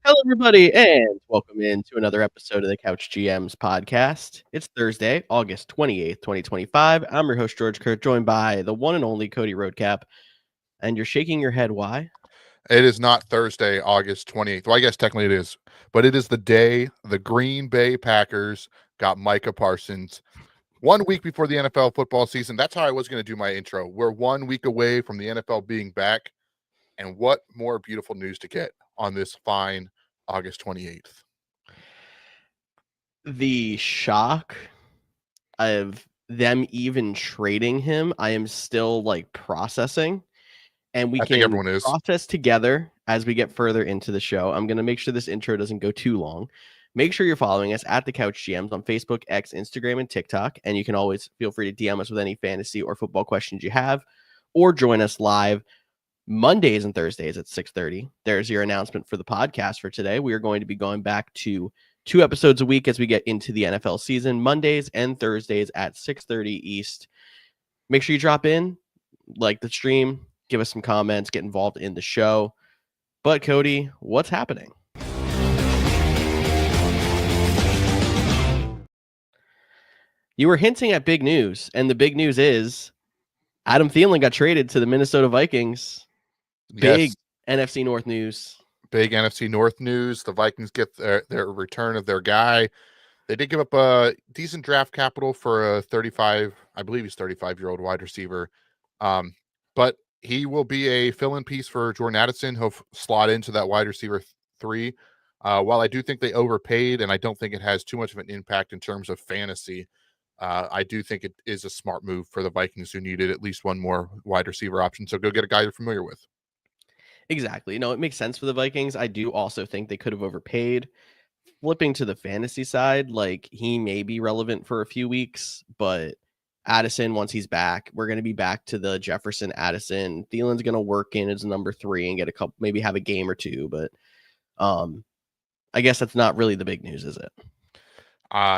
Hello, everybody, and welcome in to another episode of the Couch GMs podcast. It's Thursday, August 28th, 2025. I'm your host, George Kurt, joined by the one and only Cody Roadcap. And you're shaking your head. Why? It is not Thursday, August 28th. Well, I guess technically it is, but it is the day the Green Bay Packers got Micah Parsons 1 week before the NFL football season. That's how I was going to do my intro. We're 1 week away from the NFL being back. And what more beautiful news to get on this fine August 28th? The shock of them even trading him, I am still processing. And we I think can everyone is. process together as we get further into the show. I'm going to make sure this intro doesn't go too long. Make sure you're following us at the Couch GMs on Facebook, X, Instagram, and TikTok. And you can always feel free to DM us with any fantasy or football questions you have, or join us live Mondays and Thursdays at 6:30. There's your announcement for the podcast for today. We are going to be going back to 2 episodes a week as we get into the NFL season, Mondays and Thursdays at 6:30 East. Make sure you drop in, like the stream, give us some comments, get involved in the show. But Cody, what's happening? You were hinting at big news, and the big news is Adam Thielen got traded to the Minnesota Vikings. Big Yes. NFC North news. Big NFC North news. The Vikings get their return of their guy. They did give up a decent draft capital for a 35, I believe he's 35-year-old wide receiver. But he will be a fill-in piece for Jordan Addison. He'll slot into that wide receiver 3. While I do think they overpaid, and I don't think it has too much of an impact in terms of fantasy, I do think it is a smart move for the Vikings who needed at least one more wide receiver option. So go get a guy you're familiar with. Exactly. No, it makes sense for the Vikings. I do also think they could have overpaid. Flipping to the fantasy side, he may be relevant for a few weeks, but Addison, once he's back, we're going to be back to the Jefferson Addison. Thielen's going to work in as number 3 and get a couple, maybe have a game or two, but I guess that's not really the big news, is it?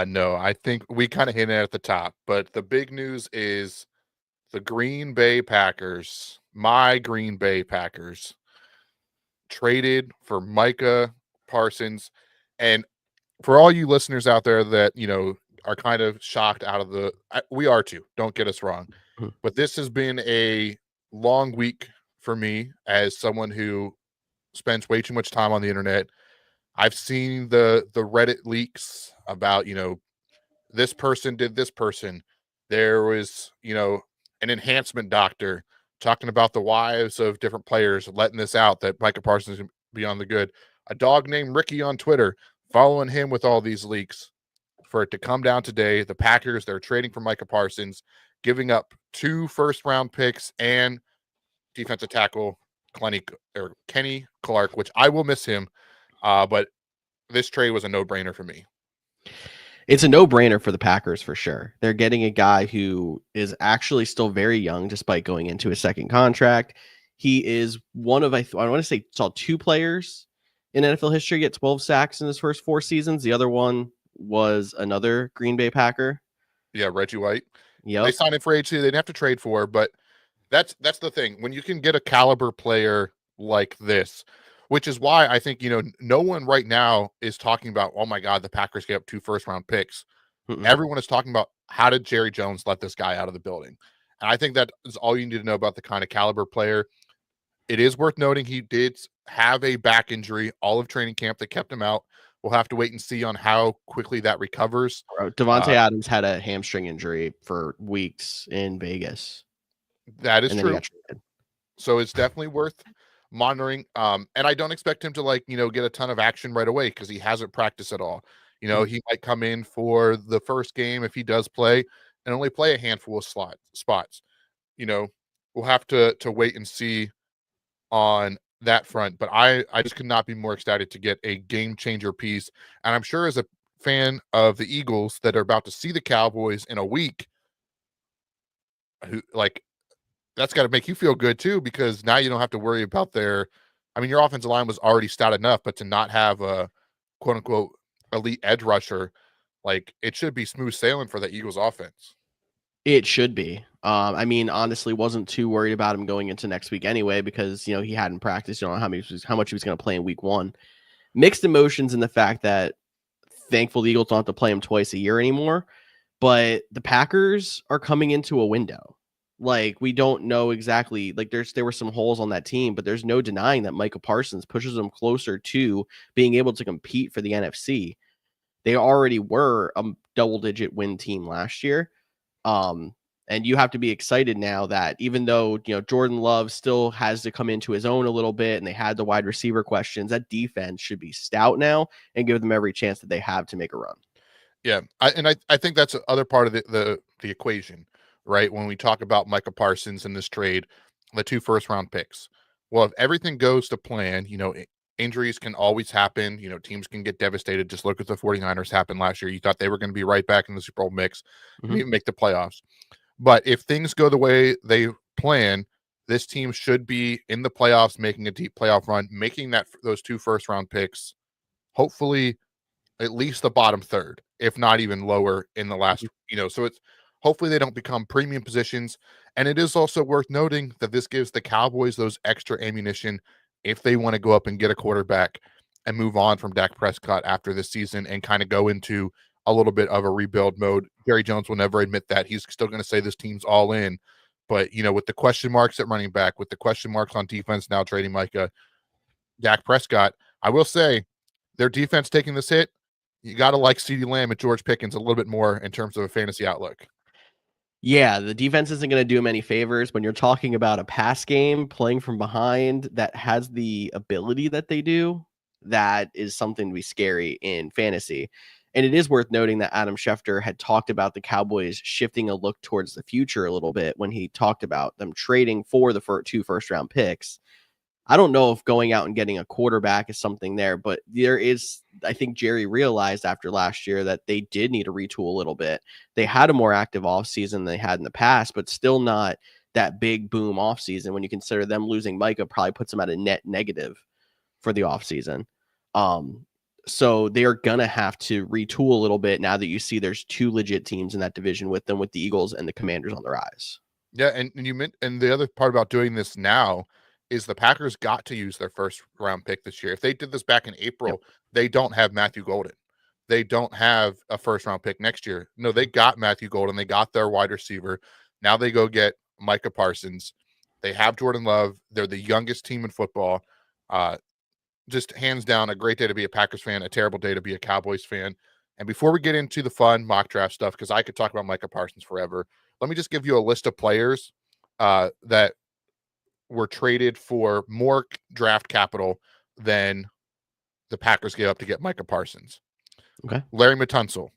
No, I think we kind of hinted at the top, but the big news is the Green Bay Packers, my Green Bay Packers, traded for Micah Parsons. And for all you listeners out there that, are kind of shocked out of we are too, don't get us wrong. But this has been a long week for me as someone who spends way too much time on the internet. I've seen the Reddit leaks about, this person did this person. There was, an enhancement doctor talking about the wives of different players, letting this out that Micah Parsons is beyond the good. A dog named Ricky on Twitter following him with all these leaks. For it to come down today, the Packers, they're trading for Micah Parsons, giving up 2 first-round picks and defensive tackle Kenny Clark, which I will miss him. But this trade was a no-brainer for me. It's a no-brainer for the Packers for sure. They're getting a guy who is actually still very young despite going into his second contract. He is one of, I want to say, saw 2 players in NFL history get 12 sacks in his first 4 seasons. The other one was another Green Bay Packer. Yeah, Reggie White. Yep. They signed him for age 2. They didn't have to trade for, but that's the thing. When you can get a caliber player like this, which is why I think, no one right now is talking about, oh my God, the Packers gave up 2 first-round picks. Everyone is talking about, how did Jerry Jones let this guy out of the building? And I think that is all you need to know about the kind of caliber player. It is worth noting he did have a back injury all of training camp that kept him out. We'll have to wait and see on how quickly that recovers. Devontae Adams had a hamstring injury for weeks in Vegas. That is true. So it's definitely worth monitoring. And I don't expect him to get a ton of action right away because he hasn't practiced at all. He might come in for the first game if he does play and only play a handful of spots. We'll have to wait and see on that front. But I just could not be more excited to get a game changer piece. And I'm sure as a fan of the Eagles that are about to see the Cowboys in a week, who that's got to make you feel good too, because now you don't have to worry about your offensive line was already stout enough, but to not have a quote unquote elite edge rusher, it should be smooth sailing for the Eagles offense. It should be. Honestly, wasn't too worried about him going into next week anyway, because he hadn't practiced. You don't know how much he was going to play in week 1. mixed emotions in the fact that thankful the Eagles don't have to play them twice a year anymore. But the Packers are coming into a window. Like, we don't know exactly. Like, there were some holes on that team, but there's no denying that Micah Parsons pushes them closer to being able to compete for the NFC. They already were a double-digit win team last year. And you have to be excited now that even though, Jordan Love still has to come into his own a little bit and they had the wide receiver questions, that defense should be stout now and give them every chance that they have to make a run. Yeah, I think that's the other part of the equation, right? When we talk about Micah Parsons in this trade, the 2 first-round picks. Well, if everything goes to plan, injuries can always happen. Teams can get devastated. Just look at the 49ers happened last year. You thought they were going to be right back in the Super Bowl mix and even make the playoffs. But if things go the way they plan, this team should be in the playoffs, making a deep playoff run, making those 2 first-round picks, hopefully at least the bottom third, if not even lower in the last, so it's hopefully they don't become premium positions. And it is also worth noting that this gives the Cowboys those extra ammunition if they want to go up and get a quarterback and move on from Dak Prescott after this season and kind of go into a little bit of a rebuild mode. Jerry Jones will never admit that. He's still going to say this team's all in. But, with the question marks at running back, with the question marks on defense now trading Micah, Dak Prescott, I will say their defense taking this hit, you got to like CeeDee Lamb and George Pickens a little bit more in terms of a fantasy outlook. Yeah, the defense isn't going to do him any favors when you're talking about a pass game playing from behind that has the ability that they do. That is something to be scary in fantasy. And it is worth noting that Adam Schefter had talked about the Cowboys shifting a look towards the future a little bit when he talked about them trading for the 2 first-round picks. I don't know if going out and getting a quarterback is something there, but I think Jerry realized after last year that they did need to retool a little bit. They had a more active offseason than they had in the past, but still not that big boom offseason. When you consider them losing Micah probably puts them at a net negative for the offseason. So they are going to have to retool a little bit now that you see there's 2 legit teams in that division with them, with the Eagles and the Commanders on the rise. Yeah, and the other part about doing this now is the Packers got to use their first round pick this year. If they did this back in April, they don't have Matthew Golden. They don't have a first round pick next year. No, they got Matthew Golden. They got their wide receiver. Now they go get Micah Parsons. They have Jordan Love. They're the youngest team in football. Just hands down, a great day to be a Packers fan, a terrible day to be a Cowboys fan. And before we get into the fun mock draft stuff, because I could talk about Micah Parsons forever, let me just give you a list of players that were traded for more draft capital than the Packers gave up to get Micah Parsons. Okay. Larry Matunzel.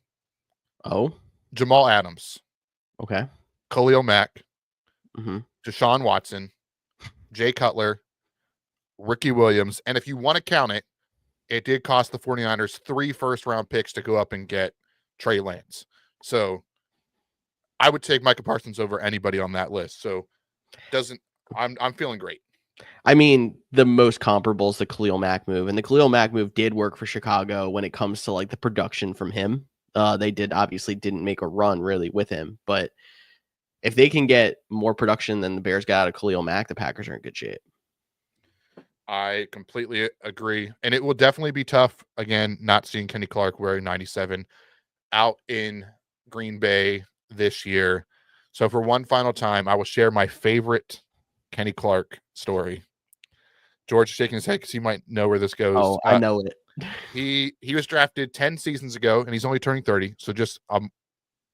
Oh. Jamal Adams. Okay. Khalil Mack. Mm-hmm. Deshaun Watson. Jay Cutler. Ricky Williams. And if you want to count it, it did cost the 49ers 3 first-round picks to go up and get Trey Lance. So I would take Micah Parsons over anybody on that list. So I'm feeling great. I mean, the most comparable is the Khalil Mack move, and the Khalil Mack move did work for Chicago when it comes to like the production from him. They didn't make a run really with him, but if they can get more production than the Bears got out of Khalil Mack, the Packers are in good shape. I completely agree. And it will definitely be tough, again, not seeing Kenny Clark wearing 97 out in Green Bay this year. So for one final time, I will share my favorite Kenny Clark story. George shaking his head because he might know where this goes. Oh, I know it. He was drafted 10 seasons ago, and he's only turning 30. So just a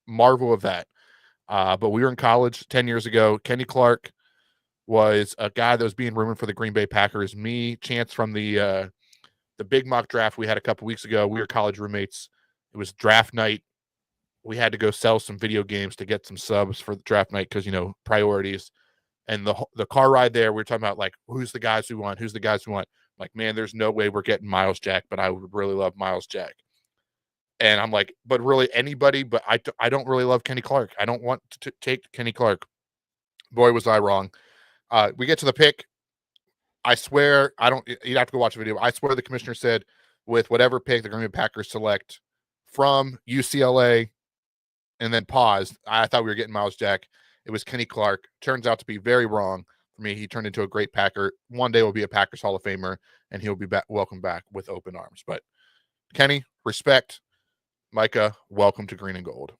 marvel of that. But we were in college 10 years ago. Kenny Clark was a guy that was being rumored for the Green Bay Packers. Me, Chance from the big mock draft we had a couple weeks ago. We were college roommates. It was draft night. We had to go sell some video games to get some subs for the draft night because, priorities. And the car ride there, we were talking about, like, who's the guys we want? Who's the guys we want? Like, man, there's no way we're getting Miles Jack, but I would really love Miles Jack. And I'm like, but really anybody, but I don't really love Kenny Clark. I don't want to take Kenny Clark. Boy, was I wrong. We get to the pick. I swear, you'd have to go watch the video. I swear the commissioner said with whatever pick the Green Bay Packers select from UCLA and then paused. I thought we were getting Miles Jack. It was Kenny Clark. Turns out to be very wrong for me. He turned into a great Packer. One day will be a Packers Hall of Famer. and he'll be back, welcome back with open arms. But Kenny, respect. Micah, welcome to Green and Gold.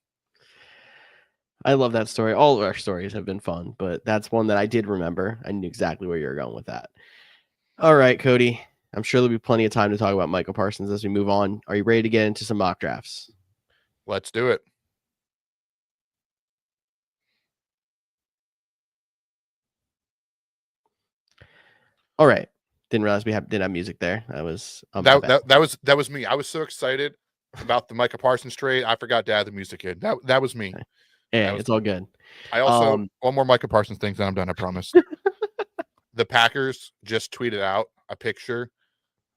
I love that story. All of our stories have been fun, but that's one that I did remember. I knew exactly where you were going with that. All right, Cody. I'm sure there'll be plenty of time to talk about Micah Parsons as we move on. Are you ready to get into some mock drafts? Let's do it. All right. Didn't realize we didn't have music there. That was that was me. I was so excited about the Micah Parsons trade. I forgot to add the music in. That was me. Okay. Yeah, was it's all good. I also one more Micah Parsons thing, then I'm done. I promise. The Packers just tweeted out a picture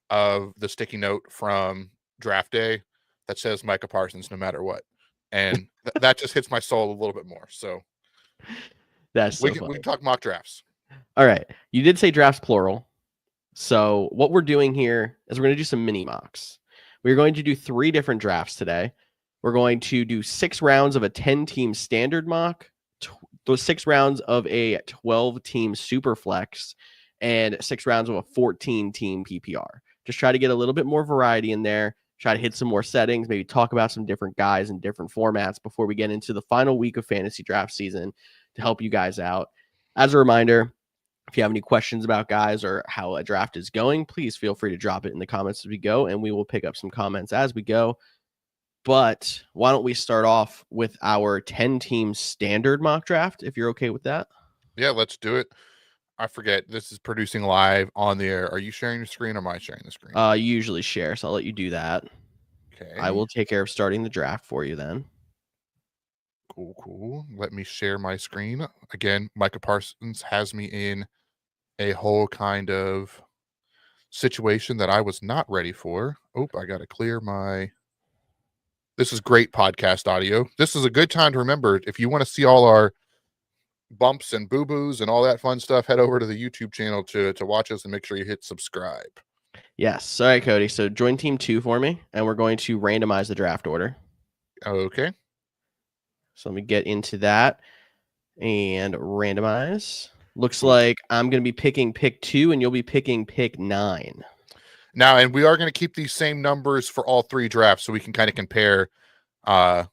of the sticky note from draft day that says Micah Parsons no matter what, and that just hits my soul a little bit more. So that's so we can talk mock drafts. All right, you did say drafts plural. So what we're doing here is we're going to do some mini mocks. We're going to do 3 different drafts today. We're going to do 6 rounds of a 10-team standard mock, those 6 rounds of a 12-team Superflex, and 6 rounds of a 14-team PPR. Just try to get a little bit more variety in there, try to hit some more settings, maybe talk about some different guys in different formats before we get into the final week of fantasy draft season to help you guys out. As a reminder, if you have any questions about guys or how a draft is going, please feel free to drop it in the comments as we go, and we will pick up some comments as we go. But why don't we start off with our 10-team standard mock draft, if you're okay with that? Yeah, let's do it. I forget, this is producing live on the air. Are you sharing the screen or am I sharing the screen? You usually share, so I'll let you do that. Okay. I will take care of starting the draft for you then. Cool. Let me share my screen. Again, Micah Parsons has me in a whole kind of situation that I was not ready for. Oh, I got to clear my... This is great podcast audio. This is a good time to remember, if you want to see all our bumps and boo-boos and all that fun stuff, head over to the YouTube channel to watch us and make sure you hit subscribe. Yes. All right, Cody. So join team 2 for me, and we're going to randomize the draft order. Okay. So let me get into that and randomize. Looks like I'm going to be picking pick 2, and you'll be picking pick 9. Now, and we are going to keep these same numbers for all 3 drafts so we can kind of compare the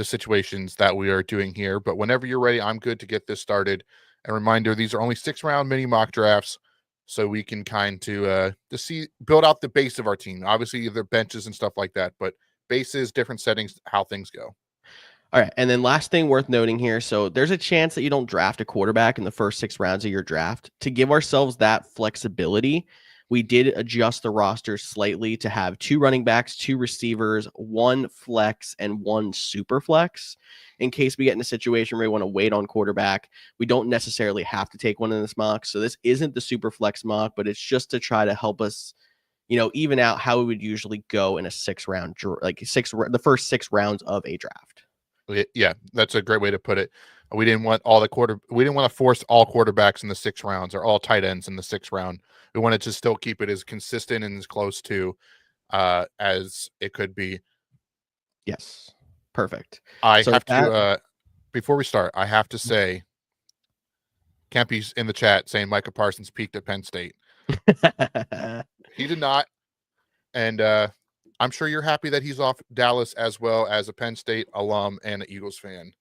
situations that we are doing here. But whenever you're ready, I'm good to get this started. A reminder, these are only 6-round mini mock drafts, so we can kind of build out the base of our team. Obviously, the benches and stuff like that, but bases, different settings, how things go. All right. And then last thing worth noting here. So there's a chance that you don't draft a quarterback in the first 6 rounds of your draft. To give ourselves that flexibility, we did adjust the roster slightly to have 2 running backs, 2 receivers, 1 flex, and 1 super flex. In case we get in a situation where we want to wait on quarterback, we don't necessarily have to take one in this mock. So this isn't the super flex mock, but it's just to try to help us, even out how we would usually go in a 6-round, the first 6 rounds of a draft. Yeah, that's a great way to put it. We didn't want we didn't want to force all quarterbacks in the 6 rounds or all tight ends in the 6th round. We wanted to still keep it as consistent and as close to as it could be. Yes. Perfect. Before we start, I have to say, Campy's in the chat saying Micah Parsons peaked at Penn State. He did not. And I'm sure you're happy that he's off Dallas as well as a Penn State alum and an Eagles fan.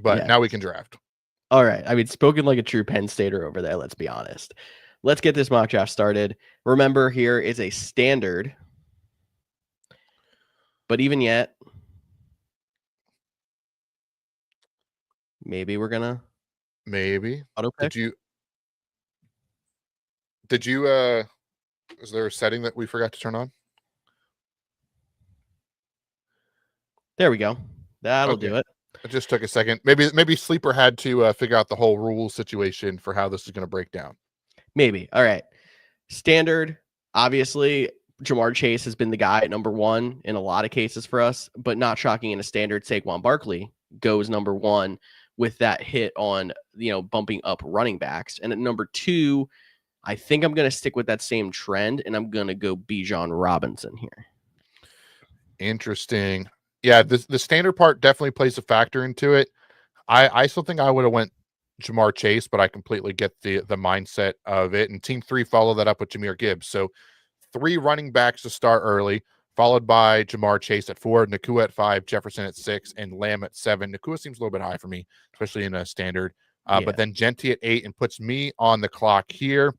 But now we can draft. All right. I mean, spoken like a true Penn Stater over there, let's be honest. Let's get this mock draft started. Remember, here is a standard. But even yet, maybe we're going to... Maybe. Auto pick? Did you is there a setting that we forgot to turn on? There we go. That'll do it. It just took a second. Maybe Sleeper had to figure out the whole rule situation for how this is going to break down. Maybe. All right. Standard, obviously, Jamar Chase has been the guy at number 1 in a lot of cases for us, but not shocking in a standard. Saquon Barkley goes number 1 with that hit on, bumping up running backs. And at number 2, I think I'm going to stick with that same trend, and I'm going to go Bijan Robinson here. Interesting. Yeah, the standard part definitely plays a factor into it. I still think I would have went Jamar Chase, but I completely get the mindset of it. And team 3 followed that up with Jahmyr Gibbs. So 3 running backs to start early, followed by Jamar Chase at 4, Nakua at 5, Jefferson at 6, and Lamb at 7. Nakua seems a little bit high for me, especially in a standard. But then Genty at 8 and puts me on the clock here.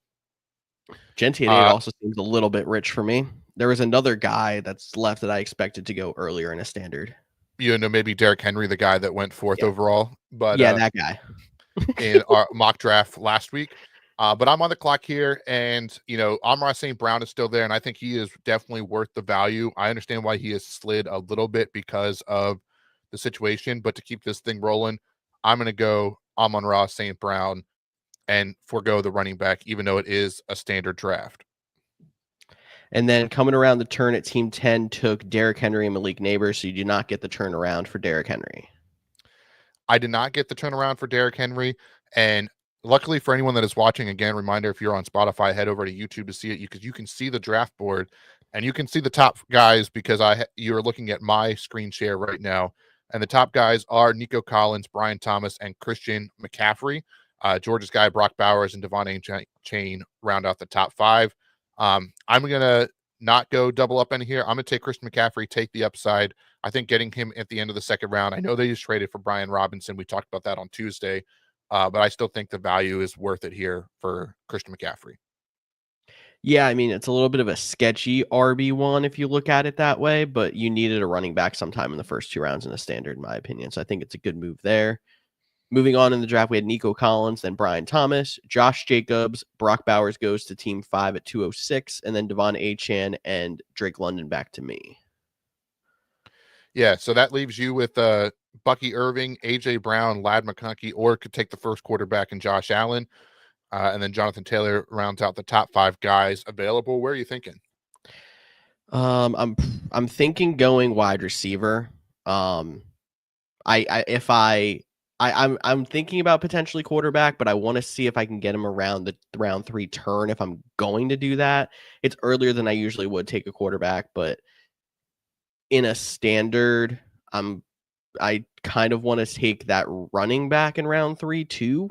Genty at 8 also seems a little bit rich for me. There was another guy that's left that I expected to go earlier in a standard. Maybe Derrick Henry, the guy that went 4th overall. But that guy. in our mock draft last week. But I'm on the clock here, and Amon-Ra St. Brown is still there, and I think he is definitely worth the value. I understand why he has slid a little bit because of the situation, but to keep this thing rolling, I'm going to go Amon-Ra St. Brown and forego the running back, even though it is a standard draft. And then coming around the turn at Team 10 took Derrick Henry and Malik Neighbors, so you do not get the turnaround for Derrick Henry. I did not get the turnaround for Derrick Henry, and luckily for anyone that is watching, again, reminder, if you're on Spotify, head over to YouTube to see it, because you can see the draft board and you can see the top guys, because you're looking at my screen share right now. And the top guys are Nico Collins, Brian Thomas, and Christian McCaffrey. Georgia's guy, Brock Bowers, and Devon Chain round out the top 5. I'm going to not go double up in here. I'm going to take Christian McCaffrey, take the upside. I think getting him at the end of the second round, I know they just traded for Brian Robinson. We talked about that on Tuesday, but I still think the value is worth it here for Christian McCaffrey. Yeah, I mean, it's a little bit of a sketchy RB1 if you look at it that way, but you needed a running back sometime in the first 2 rounds in the standard, in my opinion. So I think it's a good move there. Moving on in the draft, we had Nico Collins, then Brian Thomas, Josh Jacobs, Brock Bowers goes to Team 5 at 206, and then Devon Achane and Drake London back to me. Yeah, so that leaves you with Bucky Irving, A.J. Brown, Ladd McConkey, or could take the first quarterback in Josh Allen. And then Jonathan Taylor rounds out the top 5 guys available. Where are you thinking? I'm thinking going wide receiver. I'm thinking about potentially quarterback, but I want to see if I can get him around the round 3 turn if I'm going to do that. It's earlier than I usually would take a quarterback, but in a standard, I kind of want to take that running back in round 3 too.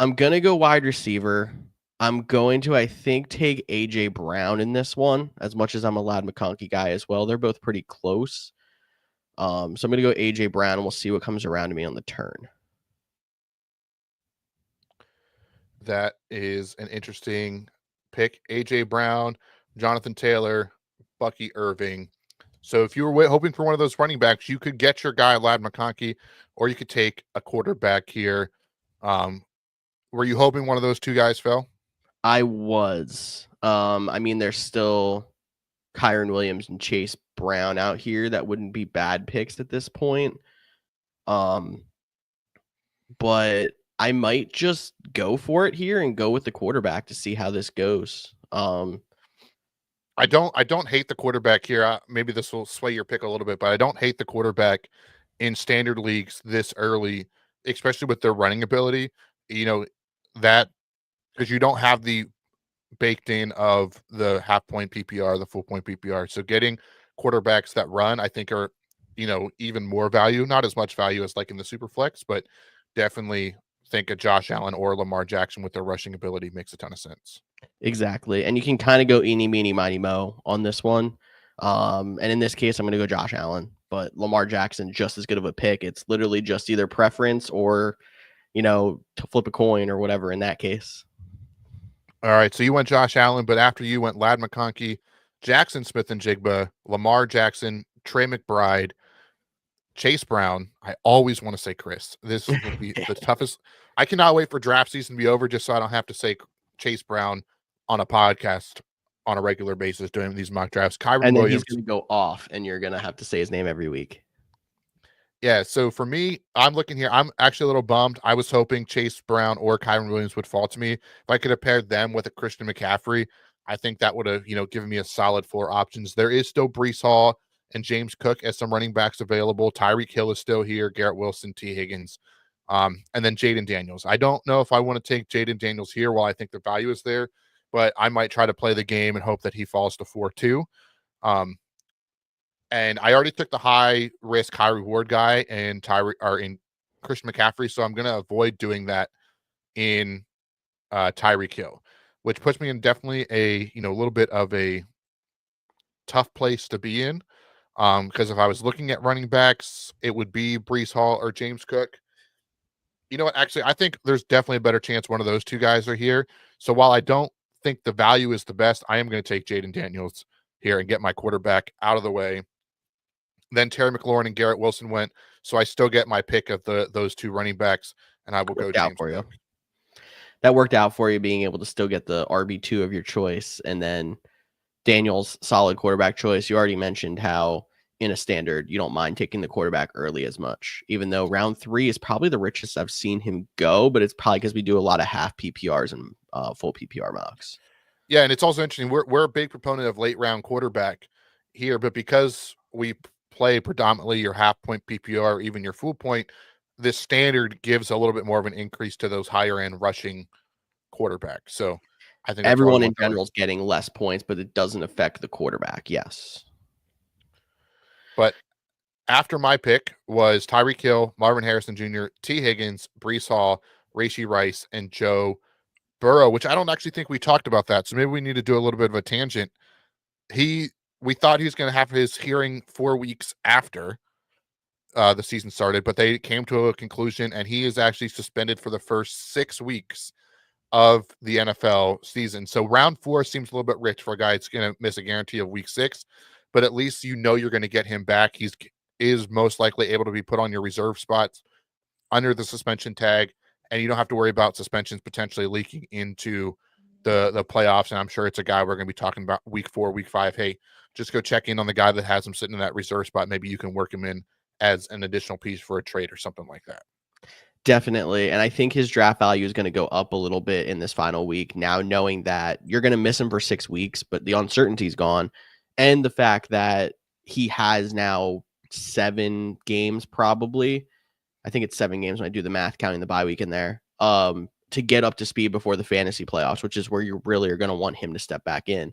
I'm going to go wide receiver. I'm going to, I think, take A.J. Brown in this one, as much as I'm a Ladd McConkey guy as well. They're both pretty close. So I'm going to go A.J. Brown, and we'll see what comes around to me on the turn. That is an interesting pick. A.J. Brown, Jonathan Taylor, Bucky Irving. So if you were hoping for one of those running backs, you could get your guy, Ladd McConkey, or you could take a quarterback here. Were you hoping one of those 2 guys fell? I was. I mean, there's still Kyron Williams and Chase Brown out here that wouldn't be bad picks at this point. But I might just go for it here and go with the quarterback to see how this goes. I don't hate the quarterback here. Maybe this will sway your pick a little bit, but I don't hate the quarterback in standard leagues this early, especially with their running ability. That because you don't have the baked in of the half point PPR, the full point PPR. So getting quarterbacks that run, I think are, even more value, not as much value as like in the Superflex, but definitely think a Josh Allen or Lamar Jackson with their rushing ability makes a ton of sense. Exactly. And you can kind of go eeny, meeny, miny, mo on this one. And in this case, I'm going to go Josh Allen, but Lamar Jackson, just as good of a pick. It's literally just either preference or, to flip a coin or whatever in that case. All right. So you went Josh Allen, but after you went Ladd McConkey, Jackson Smith-Njigba, Lamar Jackson, Trey McBride, Chase Brown. I always want to say Chris. This will be the toughest. I cannot wait for draft season to be over just so I don't have to say Chase Brown on a podcast on a regular basis doing these mock drafts. And then he's going to go off, and you're going to have to say his name every week. Yeah, so for me, I'm looking here. I'm actually a little bummed. I was hoping Chase Brown or Kyron Williams would fall to me. If I could have paired them with a Christian McCaffrey, I think that would have, given me a solid 4 options. There is still Breece Hall and James Cook as some running backs available. Tyreek Hill is still here. Garrett Wilson, T. Higgins, and then Jaden Daniels. I don't know if I want to take Jaden Daniels here while I think the value is there, but I might try to play the game and hope that he falls to 4-2. And I already took the high risk, high reward guy and in Christian McCaffrey, so I'm going to avoid doing that in Tyreek Hill, which puts me in definitely a little bit of a tough place to be in. Because if I was looking at running backs, it would be Brees Hall or James Cook. You know what? Actually, I think there's definitely a better chance one of those two guys are here. So while I don't think the value is the best, I am going to take Jaden Daniels here and get my quarterback out of the way. Then Terry McLaurin and Garrett Wilson went, so I still get my pick of those two running backs, and I will go James Cook. That worked out for you, being able to still get the RB2 of your choice, and then Daniels, solid quarterback choice. You already mentioned how in a standard, you don't mind taking the quarterback early as much, even though round 3 is probably the richest I've seen him go, but it's probably because we do a lot of half PPRs and full PPR mocks. Yeah, and it's also interesting. We're a big proponent of late round quarterback here, but because we play predominantly your half point PPR or even your full point, this standard gives a little bit more of an increase to those higher end rushing quarterbacks. So I think that's everyone in general is getting less points, but it doesn't affect the quarterback. Yes. But after my pick was Tyreek Hill, Marvin Harrison Jr., T. Higgins, Brees Hall, Rashee Rice, and Joe Burrow, which I don't actually think we talked about that. So maybe we need to do a little bit of a tangent. We thought he was going to have his hearing 4 weeks after the season started, but they came to a conclusion, and he is actually suspended for the first 6 weeks of the NFL season. So round 4 seems a little bit rich for a guy that's going to miss a guarantee of week 6, but at least you're going to get him back. Is most likely able to be put on your reserve spots under the suspension tag, and you don't have to worry about suspensions potentially leaking into the playoffs. And I'm sure it's a guy we're going to be talking about week 4, week 5. Hey, just go check in on the guy that has him sitting in that reserve spot. Maybe you can work him in as an additional piece for a trade or something like that. Definitely. And I think his draft value is going to go up a little bit in this final week now, knowing that you're going to miss him for 6 weeks, but the uncertainty's gone. And the fact that he has now 7 games, probably. I think it's 7 games when I do the math, counting the bye week in there, to get up to speed before the fantasy playoffs, which is where you really are going to want him to step back in.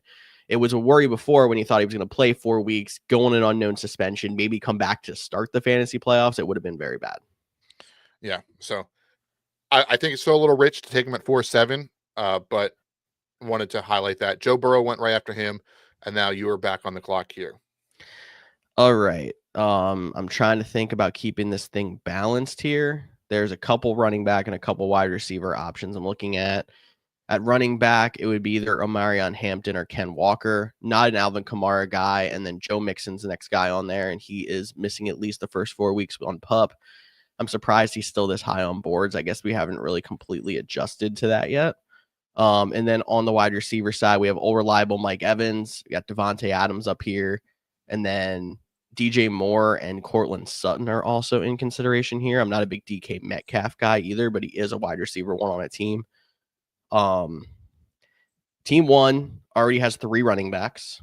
It was a worry before when he thought he was going to play 4 weeks, go on an unknown suspension, maybe come back to start the fantasy playoffs. It would have been very bad. Yeah. So I think it's still a little rich to take him at 4-7, but wanted to highlight that. Joe Burrow went right after him, and now you are back on the clock here. All right. I'm trying to think about keeping this thing balanced here. There's a couple running back and a couple wide receiver options I'm looking at. At running back, it would be either Omarion Hampton or Ken Walker, not an Alvin Kamara guy. And then Joe Mixon's the next guy on there, and he is missing at least the first 4 weeks on PUP. I'm surprised he's still this high on boards. I guess we haven't really completely adjusted to that yet. And then on the wide receiver side, we have old reliable Mike Evans. We got Devontae Adams up here. And then DJ Moore and Cortland Sutton are also in consideration here. I'm not a big DK Metcalf guy either, but he is a wide receiver one on a team. Team 1 already has 3 running backs.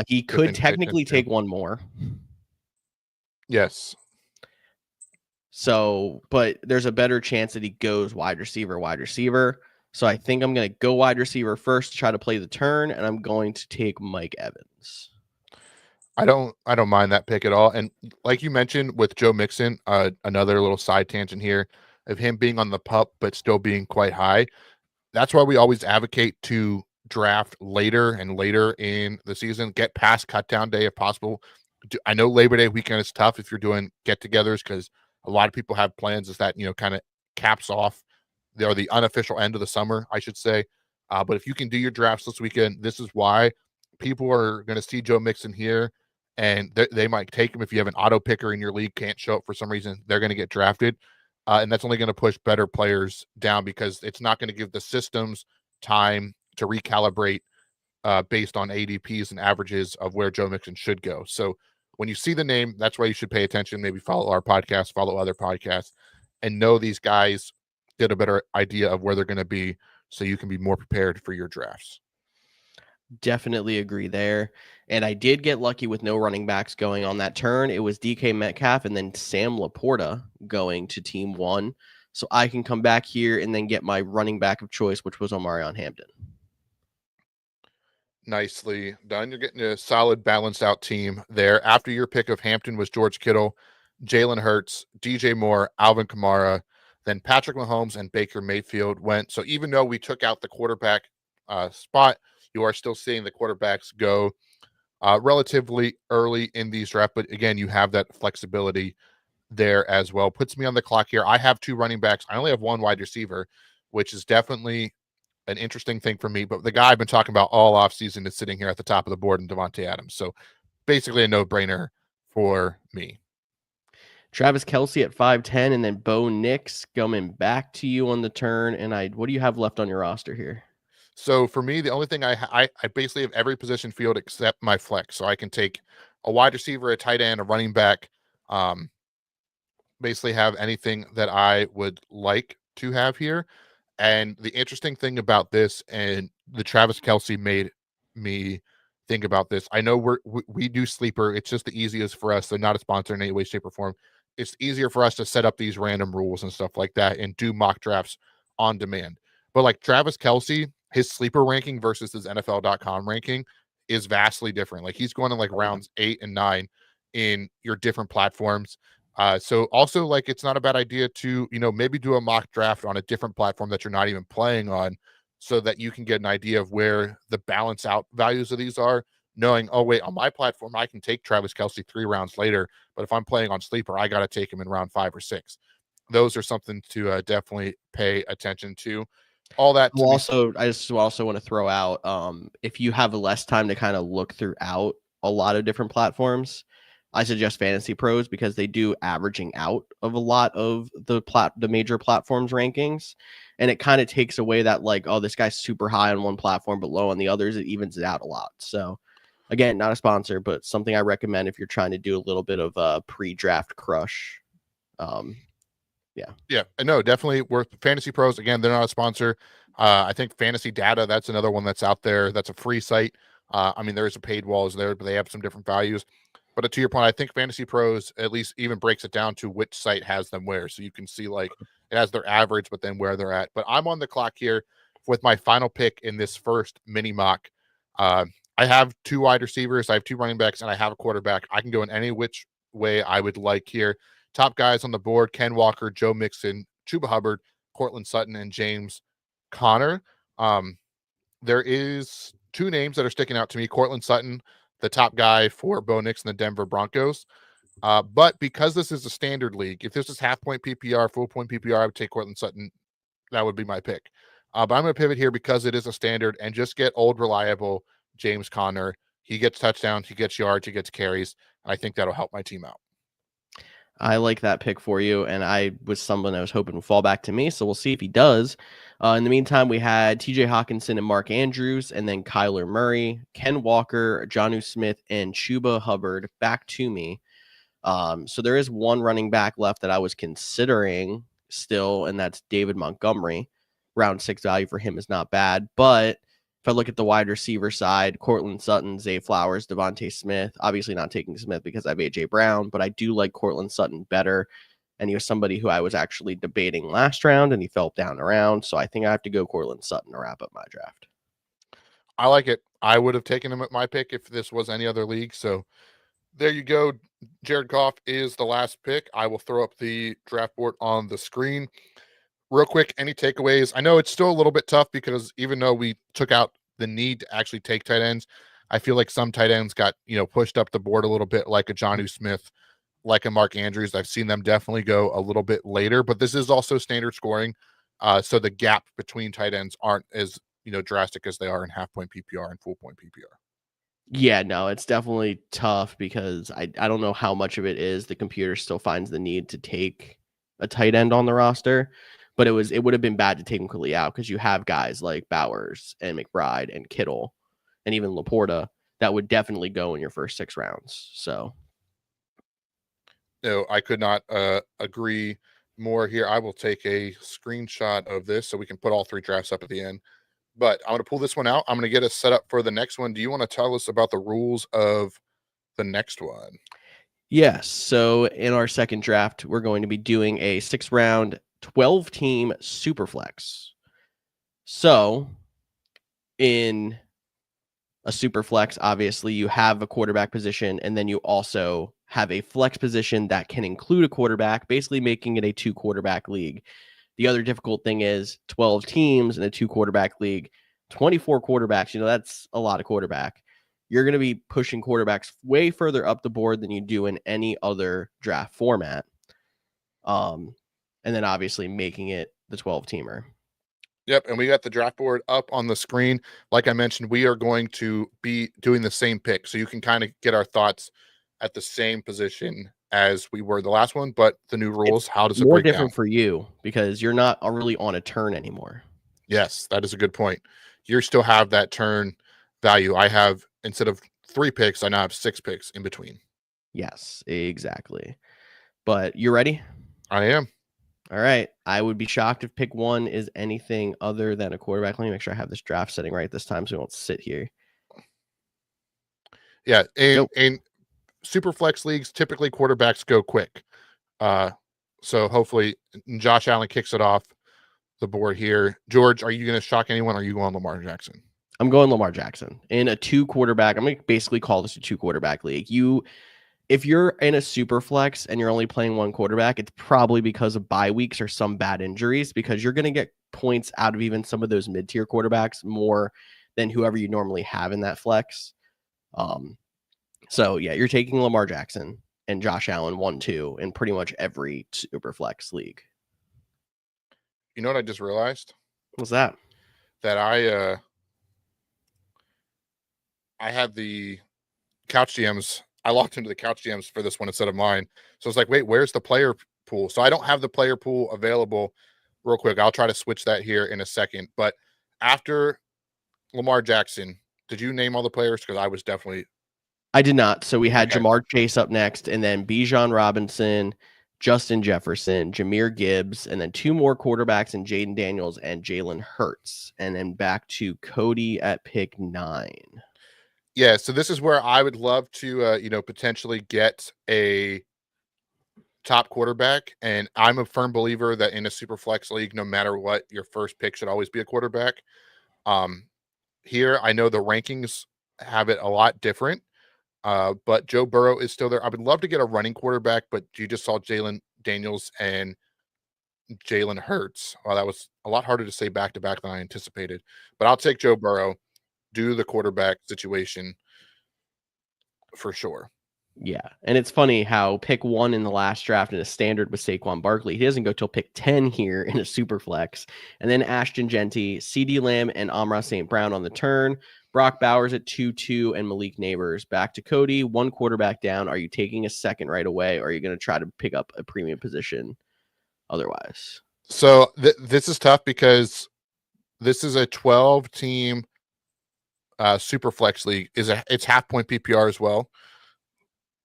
He could technically take one more. Yes. So, but there's a better chance that he goes wide receiver. So I think I'm going to go wide receiver first to try to play the turn, and I'm going to take Mike Evans. I don't mind that pick at all. And like you mentioned with Joe Mixon, another little side tangent here of him being on the PUP but still being quite high. That's why we always advocate to draft later and later in the season, get past cut down day if possible. I know Labor Day weekend is tough if you're doing get-togethers because a lot of people have plans as that, kind of caps off the unofficial end of the summer, I should say. But if you can do your drafts this weekend, this is why people are going to see Joe Mixon here, and they might take him. If you have an auto picker in your league, can't show up for some reason, they're going to get drafted. And that's only going to push better players down because it's not going to give the systems time to recalibrate based on ADPs and averages of where Joe Mixon should go. So when you see the name, that's why you should pay attention. Maybe follow our podcast, follow other podcasts, and know these guys get a better idea of where they're going to be so you can be more prepared for your drafts. Definitely agree there. And I did get lucky with no running backs going on that turn. It was DK Metcalf and then Sam Laporta going to team 1. So I can come back here and then get my running back of choice, which was Omarion Hampton. Nicely done. You're getting a solid, balanced out team there. After your pick of Hampton was George Kittle. Jalen Hurts, DJ Moore, Alvin Kamara, then Patrick Mahomes and Baker Mayfield went. So even though we took out the quarterback spot, you are still seeing the quarterbacks go relatively early in these drafts. But again, you have that flexibility there as well. Puts me on the clock here. I have 2 running backs. I only have 1 wide receiver, which is definitely an interesting thing for me. But the guy I've been talking about all offseason is sitting here at the top of the board in Devontae Adams. So basically a no-brainer for me. Travis Kelce at 5'10", and then Bo Nix coming back to you on the turn. And what do you have left on your roster here? So for me, the only thing I basically have every position field except my flex. So I can take a wide receiver, a tight end, a running back, basically have anything that I would like to have here. And the interesting thing about this, and the Travis Kelce made me think about this. I know we do sleeper. It's just the easiest for us. They're not a sponsor in any way, shape, or form. It's easier for us to set up these random rules and stuff like that and do mock drafts on demand. But like Travis Kelce, his sleeper ranking versus his NFL.com ranking is vastly different. Like he's going to like rounds 8 and 9 in your different platforms. So also like it's not a bad idea to, maybe do a mock draft on a different platform that you're not even playing on so that you can get an idea of where the balance out values of these are, knowing, oh wait, on my platform, I can take Travis Kelce 3 rounds later, but if I'm playing on sleeper, I got to take him in round 5 or 6. Those are something to definitely pay attention to. All that to I just also want to throw out, if you have less time to kind of look throughout a lot of different platforms, I suggest Fantasy Pros because they do averaging out of a lot of the major platforms rankings, and it kind of takes away that like, oh, this guy's super high on one platform but low on the others. It evens it out a lot. So again, not a sponsor, but something I recommend if you're trying to do a little bit of a pre-draft crush. Yeah, no, definitely worth. Fantasy Pros, again, they're not a sponsor. I think Fantasy Data, that's another one that's out there. That's a free site. I mean, there's a paid walls there, but they have some different values. But to your point, I think Fantasy Pros at least even breaks it down to which site has them where. So you can see like it has their average, but then where they're at. But I'm on the clock here with my final pick in this first mini mock. I have 2 wide receivers, I have 2 running backs, and I have a quarterback. I can go in any which way I would like here. Top guys on the board: Ken Walker, Joe Mixon, Chuba Hubbard, Cortland Sutton, and James Conner. There is 2 names that are sticking out to me. Cortland Sutton, the top guy for Bo Nix and the Denver Broncos. But because this is a standard league, if this is half point PPR, full point PPR, I would take Cortland Sutton. That would be my pick. But I'm going to pivot here because it is a standard and just get old, reliable James Conner. He gets touchdowns, he gets yards, he gets carries. And I think that'll help my team out. I like that pick for you, and I was someone I was hoping would fall back to me, so we'll see if he does. In the meantime, we had TJ Hawkinson and Mark Andrews, and then Kyler Murray, Ken Walker, Jonnu Smith, and Chuba Hubbard back to me. So there is one running back left that I was considering still, and that's David Montgomery. Round 6 value for him is not bad, but if I look at the wide receiver side, Cortland Sutton, Zay Flowers, Devontae Smith, obviously not taking Smith because I have A.J. Brown, but I do like Cortland Sutton better. And he was somebody who I was actually debating last round, and he fell down around. So I think I have to go Cortland Sutton to wrap up my draft. I like it. I would have taken him at my pick if this was any other league. So there you go. Jared Goff is the last pick. I will throw up the draft board on the screen. Real quick, any takeaways? I know it's still a little bit tough because even though we took out the need to actually take tight ends, I feel like some tight ends got, pushed up the board a little bit, like a Jonnu Smith, like a Mark Andrews. I've seen them definitely go a little bit later, but this is also standard scoring. So the gap between tight ends aren't as, drastic as they are in half point PPR and full point PPR. Yeah, no, it's definitely tough because I don't know how much of it is the computer still finds the need to take a tight end on the roster, but it would have been bad to take him completely out because you have guys like Bowers and McBride and Kittle and even Laporta that would definitely go in your first 6 rounds. So no, I could not agree more here. I will take a screenshot of this so we can put all 3 drafts up at the end. But I'm going to pull this one out. I'm going to get us set up for the next one. Do you want to tell us about the rules of the next one? yes. So in our second draft, we're going to be doing a 6-round, 12-team Superflex. So in a Superflex, obviously you have a quarterback position, and then you also have a flex position that can include a quarterback, basically making it a 2-quarterback league. The other difficult thing is 12 teams in a 2-quarterback league, 24 quarterbacks. That's a lot of quarterback. You're going to be pushing quarterbacks way further up the board than you do in any other draft format. And then obviously making it the 12-teamer. Yep, and we got the draft board up on the screen. Like I mentioned, we are going to be doing the same pick, so you can kind of get our thoughts at the same position as we were the last one, but the new rules, how does it More break different down? for you because you're not really on a turn anymore. Yes, that is a good point. You still have that turn value. I have, instead of 3 picks, I now have 6 picks in between. Yes, exactly. But you ready? I am. All right. I would be shocked if pick 1 is anything other than a quarterback. Let me make sure I have this draft setting right this time so we won't sit here. Yeah, in super flex leagues, typically quarterbacks go quick. So hopefully Josh Allen kicks it off the board here. George, are you going to shock anyone, or are you going Lamar Jackson? I'm going Lamar Jackson. In a 2-quarterback, I'm going to basically call this a 2-quarterback league. If you're in a super flex and you're only playing 1 quarterback, it's probably because of bye weeks or some bad injuries, because you're going to get points out of even some of those mid-tier quarterbacks more than whoever you normally have in that flex. So yeah, you're taking Lamar Jackson and Josh Allen 1-2 in pretty much every super flex league. You know what I just realized? What's that? That I had the couch GMs. I locked into the couch GMs for this one instead of mine. So it's like, wait, where's the player pool? So I don't have the player pool available. Real quick, I'll try to switch that here in a second. But after Lamar Jackson, did you name all the players? Because I was definitely. I did not. So we had Okay. Jamar Chase up next, and then Bijan Robinson, Justin Jefferson, Jahmyr Gibbs, and then 2 more quarterbacks in Jaden Daniels and Jalen Hurts. And then back to Cody at pick 9. Yeah, so this is where I would love to, potentially get a top quarterback. And I'm a firm believer that in a super flex league, no matter what, your first pick should always be a quarterback. Here, I know the rankings have it a lot different, but Joe Burrow is still there. I would love to get a running quarterback, but you just saw Jalen Daniels and Jalen Hurts. Well, that was a lot harder to say back to back than I anticipated. But I'll take Joe Burrow, do the quarterback situation for sure. Yeah. And it's funny how pick 1 in the last draft in a standard was Saquon Barkley. He doesn't go till pick 10 here in a super flex. And then Ashton Genty, CeeDee Lamb, and Amon-Ra St. Brown on the turn. Brock Bowers at 2-2 and Malik Neighbors. Back to Cody, 1 quarterback down. Are you taking a second right away, or are you going to try to pick up a premium position otherwise? So this is tough because this is a 12-team super flex league. It's half point PPR as well?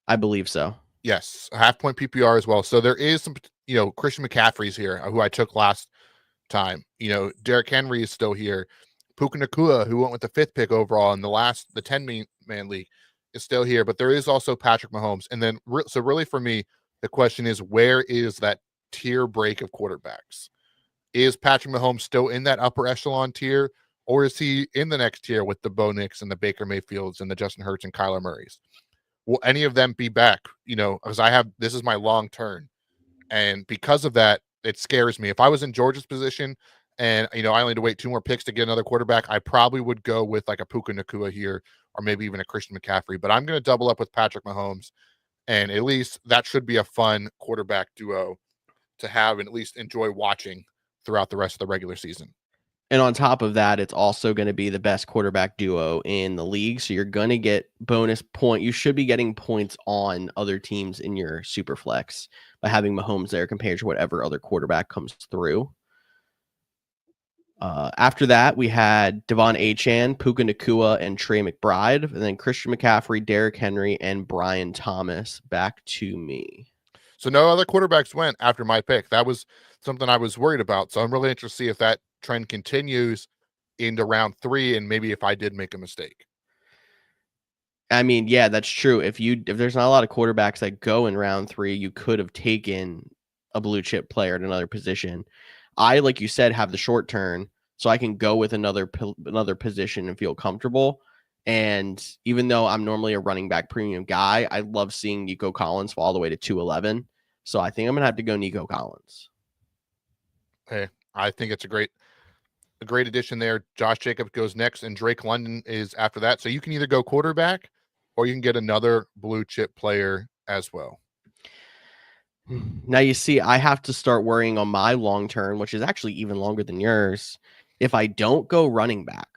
I believe so. Yes, half point PPR as well. So there is some, Christian McCaffrey's here, who I took last time. Derrick Henry is still here. Puka Nacua, who went with the 5th pick overall in the 10-man league, is still here. But there is also Patrick Mahomes. And then, so really for me, the question is, where is that tier break of quarterbacks? Is Patrick Mahomes still in that upper echelon tier, or is he in the next tier with the Bo Nix and the Baker Mayfields and the Justin Hurts and Kyler Murrays? Will any of them be back? Because this is my long turn. And because of that, it scares me. If I was in Georgia's position and, I only had to wait 2 more picks to get another quarterback, I probably would go with like a Puka Nacua here, or maybe even a Christian McCaffrey. But I'm going to double up with Patrick Mahomes. And at least that should be a fun quarterback duo to have and at least enjoy watching throughout the rest of the regular season. And on top of that, it's also going to be the best quarterback duo in the league. So you're going to get bonus point. You should be getting points on other teams in your super flex by having Mahomes there compared to whatever other quarterback comes through. After that, we had Devon Achane, Puka Nacua, and Trey McBride. And then Christian McCaffrey, Derrick Henry, and Brian Thomas. Back to me. So no other quarterbacks went after my pick. That was something I was worried about. So I'm really interested to see if that trend continues into round 3, and maybe if I did make a mistake. I mean, yeah, that's true. If there's not a lot of quarterbacks that go in round 3, you could have taken a blue chip player at another position. I, like you said, have the short turn, so I can go with another position and feel comfortable. And even though I'm normally a running back premium guy, I love seeing Nico Collins fall all the way to 211. So I think I'm going to have to go Nico Collins. Hey, I think it's a great addition there. Josh Jacobs goes next, and Drake London is after that. So you can either go quarterback or you can get another blue chip player as well. Now, you see, I have to start worrying on my long term, which is actually even longer than yours. If I don't go running back,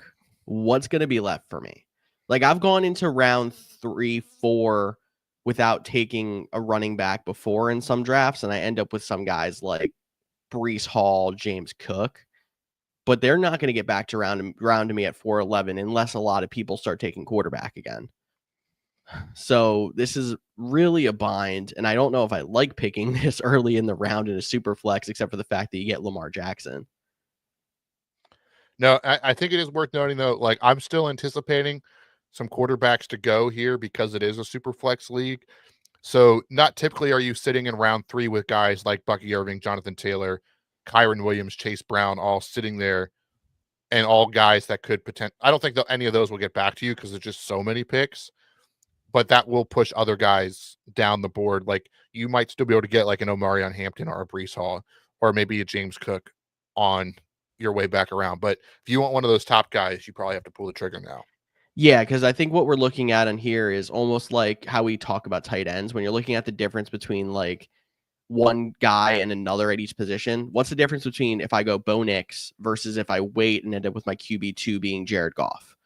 what's going to be left for me? Like, I've gone into round 3, 4 without taking a running back before in some drafts, and I end up with some guys like Brees Hall, James Cook, but they're not going to get back to round to me at 411 unless a lot of people start taking quarterback again. So this is really a bind, and I don't know if I like picking this early in the round in a super flex, except for the fact that you get Lamar Jackson. No, I think it is worth noting though, like I'm still anticipating some quarterbacks to go here because it is a super flex league. So not typically are you sitting in round 3 with guys like Bucky Irving, Jonathan Taylor, Kyron Williams, Chase Brown, all sitting there, and all guys that could I don't think that any of those will get back to you because there's just so many picks, but that will push other guys down the board. Like you might still be able to get like an Omarion Hampton or a Brees Hall or maybe a James Cook on your way back around. But if you want one of those top guys, you probably have to pull the trigger now. Yeah, because I think what we're looking at in here is almost like how we talk about tight ends. When you're looking at the difference between like one guy and another at each position, what's the difference between if I go Bo Nix versus if I wait and end up with my QB2 being Jared Goff?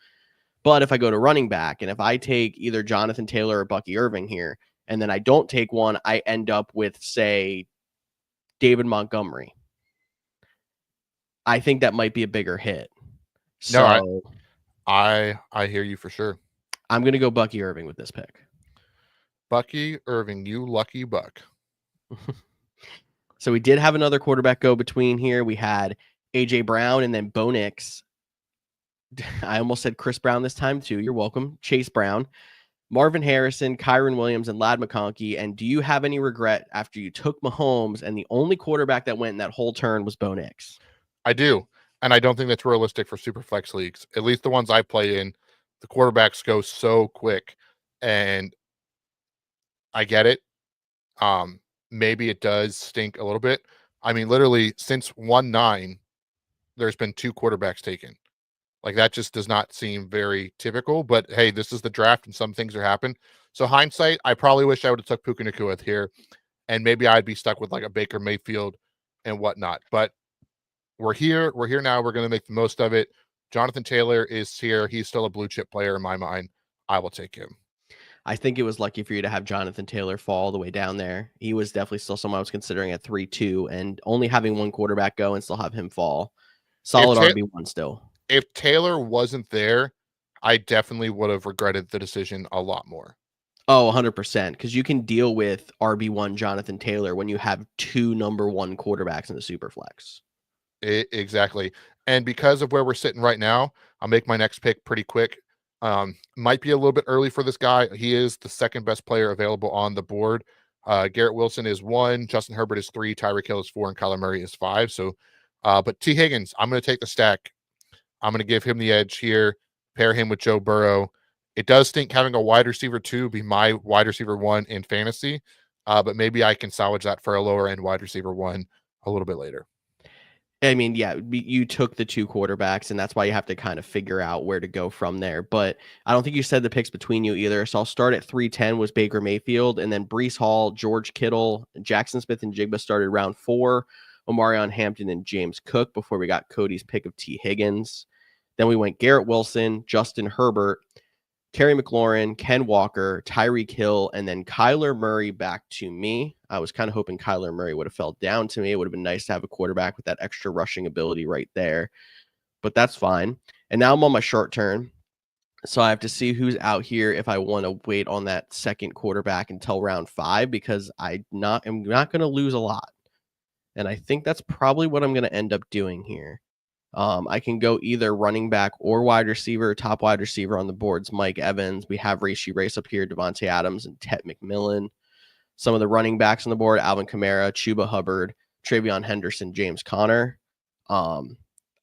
But if I go to running back and if I take either Jonathan Taylor or Bucky Irving here, and then I don't take one, I end up with, say, David Montgomery. I think that might be a bigger hit. So No, I hear you for sure. I'm going to go Bucky Irving with this pick. Bucky Irving, you lucky buck. So we did have another quarterback go between here. We had AJ Brown and then Bo Nix. I almost said Chris Brown this time too. You're welcome. Chase Brown, Marvin Harrison, Kyron Williams, and Ladd McConkey. And do you have any regret after you took Mahomes and the only quarterback that went in that whole turn was Bo Nix? I do. And I don't think that's realistic for super flex leagues. At least the ones I play in, the quarterbacks go so quick. And I get it. Maybe it does stink a little bit. I mean, literally since 1-9, there's been 2 quarterbacks taken. Like that just does not seem very typical. But hey, this is the draft and some things are happening. So hindsight, I probably wish I would have took Puka Nacua here. And maybe I'd be stuck with like a Baker Mayfield and whatnot. But we're here. We're here now. We're going to make the most of it. Jonathan Taylor is here. He's still a blue chip player in my mind. I will take him. I think it was lucky for you to have Jonathan Taylor fall all the way down there. He was definitely still someone I was considering at 3-2, and only having one quarterback go and still have him fall. Solid RB1 still. If Taylor wasn't there, I definitely would have regretted the decision a lot more. Oh, 100%. Because you can deal with RB1 Jonathan Taylor when you have 2 number 1 quarterbacks in the Superflex. Exactly. And because of where we're sitting right now, I'll make my next pick pretty quick. Might be a little bit early for this guy. He is the second best player available on the board. Garrett Wilson is 1, Justin Herbert is 3, Tyreek Hill is 4, and Kyler Murray is 5. So, but T. Higgins, I'm going to take the stack. I'm going to give him the edge here, pair him with Joe Burrow. It does stink having a wide receiver 2 be my wide receiver 1 in fantasy, but maybe I can salvage that for a lower end wide receiver 1 a little bit later. I mean, yeah, you took the 2 quarterbacks, and that's why you have to kind of figure out where to go from there. But I don't think you said the picks between you either. So I'll start at 310 was Baker Mayfield, and then Brees Hall, George Kittle, Jackson Smith, and Jigba started round 4. Omarion Hampton and James Cook before we got Cody's pick of T. Higgins. Then we went Garrett Wilson, Justin Herbert, Terry McLaurin, Ken Walker, Tyreek Hill, and then Kyler Murray back to me. I was kind of hoping Kyler Murray would have fell down to me. It would have been nice to have a quarterback with that extra rushing ability right there, but that's fine. And now I'm on my short turn, so I have to see who's out here if I want to wait on that second quarterback until round 5, because I'm not going to lose a lot. And I think that's probably what I'm going to end up doing here. I can go either running back or wide receiver. Top wide receiver on the board's Mike Evans. We have Race up here, Devontae Adams and Tet McMillan. Some of the running backs on the board, Alvin Kamara, Chuba Hubbard, Travion Henderson, James Conner.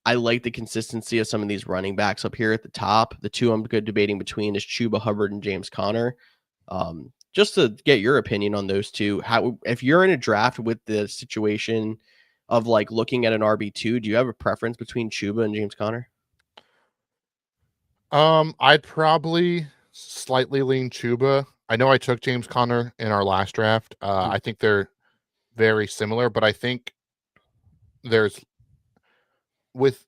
I like the consistency of some of these running backs up here at the top. The two I'm good debating between is Chuba Hubbard and James Conner. Just to get your opinion on those two, how if you're in a draft with the situation of like looking at an RB2, do you have a preference between Chuba and James Conner? I'd probably slightly lean Chuba. I know I took James Conner in our last draft. I think they're very similar, but I think there's with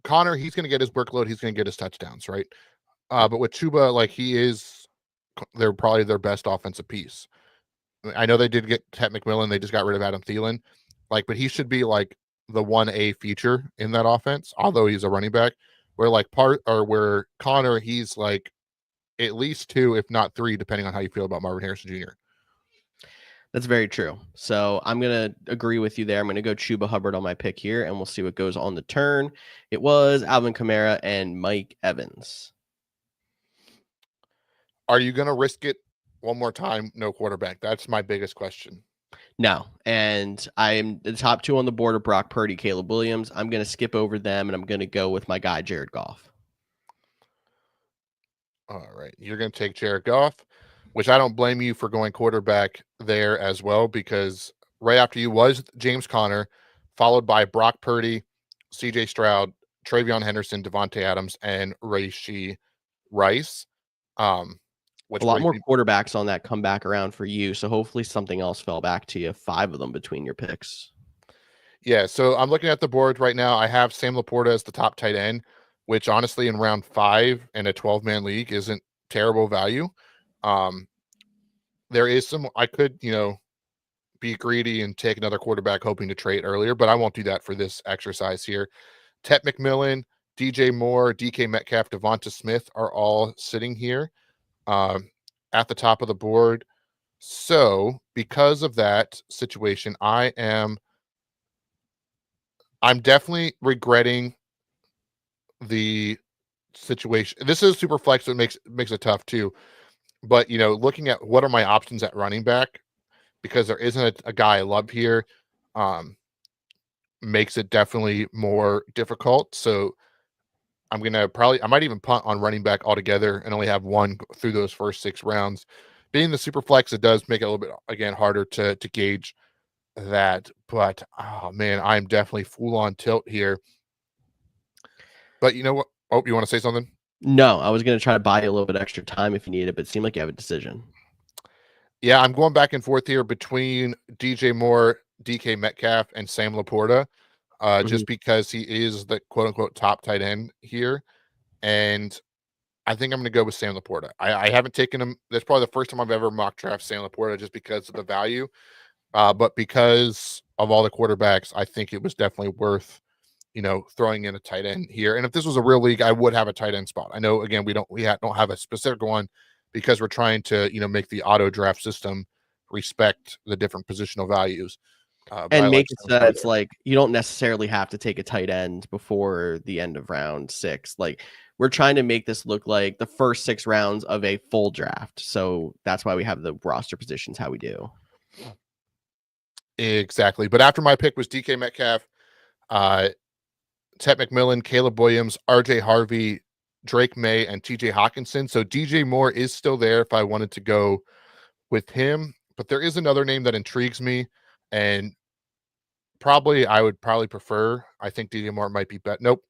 Connor, he's going to get his workload. He's going to get his touchdowns, right? But with Chuba, like they're probably their best offensive piece. I know they did get Ted McMillan. They just got rid of Adam Thielen. But he should be like the 1A feature in that offense, although he's a running back. Where Connor, he's like at least 2, if not 3, depending on how you feel about Marvin Harrison Jr. That's very true. So I'm going to agree with you there. I'm going to go Chuba Hubbard on my pick here, and we'll see what goes on the turn. It was Alvin Kamara and Mike Evans. Are you going to risk it one more time? No quarterback. That's my biggest question. No. And I'm the top 2 on the board are Brock Purdy, Caleb Williams. I'm going to skip over them, and I'm going to go with my guy, Jared Goff. All right. You're going to take Jared Goff, which I don't blame you for going quarterback there as well, because right after you was James Conner, followed by Brock Purdy, CJ Stroud, Travion Henderson, Devontae Adams, and Rashee Rice. A lot more quarterbacks on that come back around for you. So hopefully something else fell back to you. 5 of them between your picks. Yeah. So I'm looking at the board right now. I have Sam Laporta as the top tight end, which honestly in round 5 in a 12-man league isn't terrible value. There is some, I could, be greedy and take another quarterback hoping to trade earlier, but I won't do that for this exercise here. Ted McMillan, DJ Moore, DK Metcalf, Devonta Smith are all sitting here at the top of the board. So because of that situation, I'm definitely regretting the situation. This is super flex, so it makes it tough too. But looking at what are my options at running back, because there isn't a guy I love here, makes it definitely more difficult. So I might even punt on running back altogether and only have one through those first 6 rounds. Being the super flex, it does make it a little bit, again, harder to gauge that. But, oh, man, I'm definitely full on tilt here. But you know what? Oh, you want to say something? No, I was going to try to buy you a little bit extra time if you need it, but it seemed like you have a decision. Yeah, I'm going back and forth here between DJ Moore, DK Metcalf, and Sam Laporta, just because he is the quote-unquote top tight end here. And I think I'm going to go with Sam Laporta. I haven't taken him. That's probably the first time I've ever mock draft Sam Laporta just because of the value. But because of all the quarterbacks, I think it was definitely worth, throwing in a tight end here. And if this was a real league, I would have a tight end spot. I know, again, we don't have a specific one because we're trying to, make the auto draft system respect the different positional values. And make it so that it's like you don't necessarily have to take a tight end before the end of round 6. Like we're trying to make this look like the first 6 rounds of a full draft. So that's why we have the roster positions how we do. Exactly. But after my pick was DK Metcalf, Ted McMillan, Caleb Williams, RJ Harvey, Drake May, and TJ Hawkinson. So DJ Moore is still there if I wanted to go with him. But there is another name that intrigues me, and I would prefer. I think DJ Moore might be better. Nope.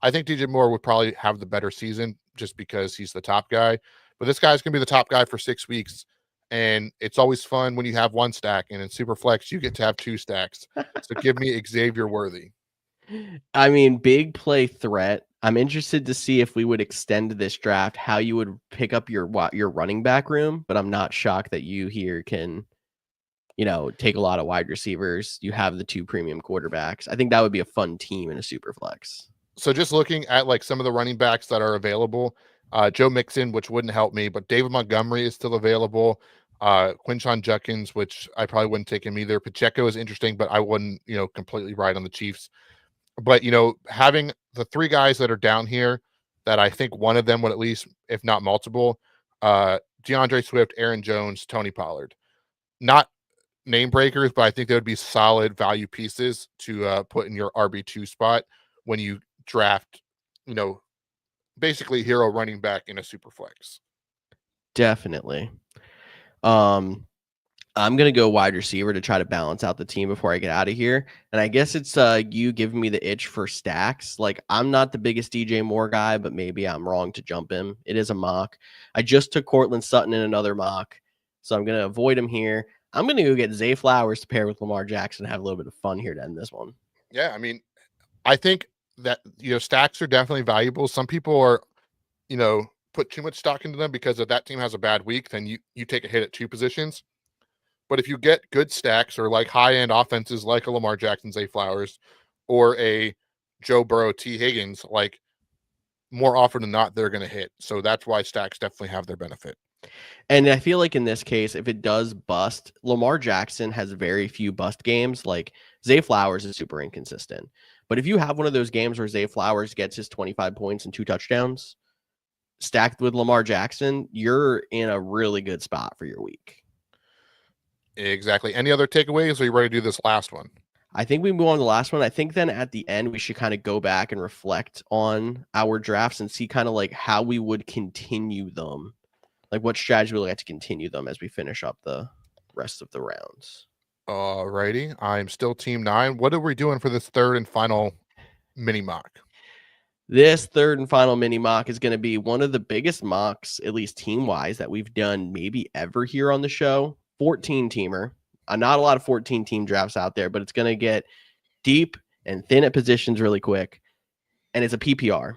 I think DJ Moore would probably have the better season just because he's the top guy. But this guy's going to be the top guy for 6 weeks. And it's always fun when you have 1 stack, and in Superflex, you get to have 2 stacks. So give me Xavier Worthy. I mean, big play threat. I'm interested to see if we would extend this draft, how you would pick up your running back room, but I'm not shocked that you here can, take a lot of wide receivers. You have the 2 premium quarterbacks. I think that would be a fun team in a super flex. So just looking at like some of the running backs that are available, Joe Mixon, which wouldn't help me, but David Montgomery is still available. Quinshon Judkins, which I probably wouldn't take him either. Pacheco is interesting, but I wouldn't, completely ride on the Chiefs. But, having the 3 guys that are down here that I think one of them would at least, if not multiple, DeAndre Swift, Aaron Jones, Tony Pollard. Not name breakers, but I think they would be solid value pieces to put in your RB2 spot when you draft, basically hero running back in a super flex. Definitely. I'm going to go wide receiver to try to balance out the team before I get out of here. And I guess it's you giving me the itch for stacks. Like, I'm not the biggest DJ Moore guy, but maybe I'm wrong to jump him. It is a mock. I just took Cortland Sutton in another mock, so I'm going to avoid him here. I'm going to go get Zay Flowers to pair with Lamar Jackson and have a little bit of fun here to end this one. Yeah, I mean, I think that, stacks are definitely valuable. Some people are, put too much stock into them because if that team has a bad week, then you take a hit at two positions. But if you get good stacks or like high-end offenses like a Lamar Jackson, Zay Flowers, or a Joe Burrow, T. Higgins, like more often than not, they're going to hit. So that's why stacks definitely have their benefit. And I feel like in this case, if it does bust, Lamar Jackson has very few bust games. Like Zay Flowers is super inconsistent. But if you have one of those games where Zay Flowers gets his 25 points and 2 touchdowns stacked with Lamar Jackson, you're in a really good spot for your week. Exactly. Any other takeaways, or are you ready to do this last one? I think we move on to the last one. I think then at the end, we should kind of go back and reflect on our drafts and see kind of like how we would continue them. Like what strategy we would like to continue them as we finish up the rest of the rounds. All righty. I'm still team 9. What are we doing for this third and final mini mock? This third and final mini mock is going to be one of the biggest mocks, at least team wise, that we've done maybe ever here on the show. 14 teamer. Not a lot of 14 team drafts out there, but it's going to get deep and thin at positions really quick. And it's a PPR.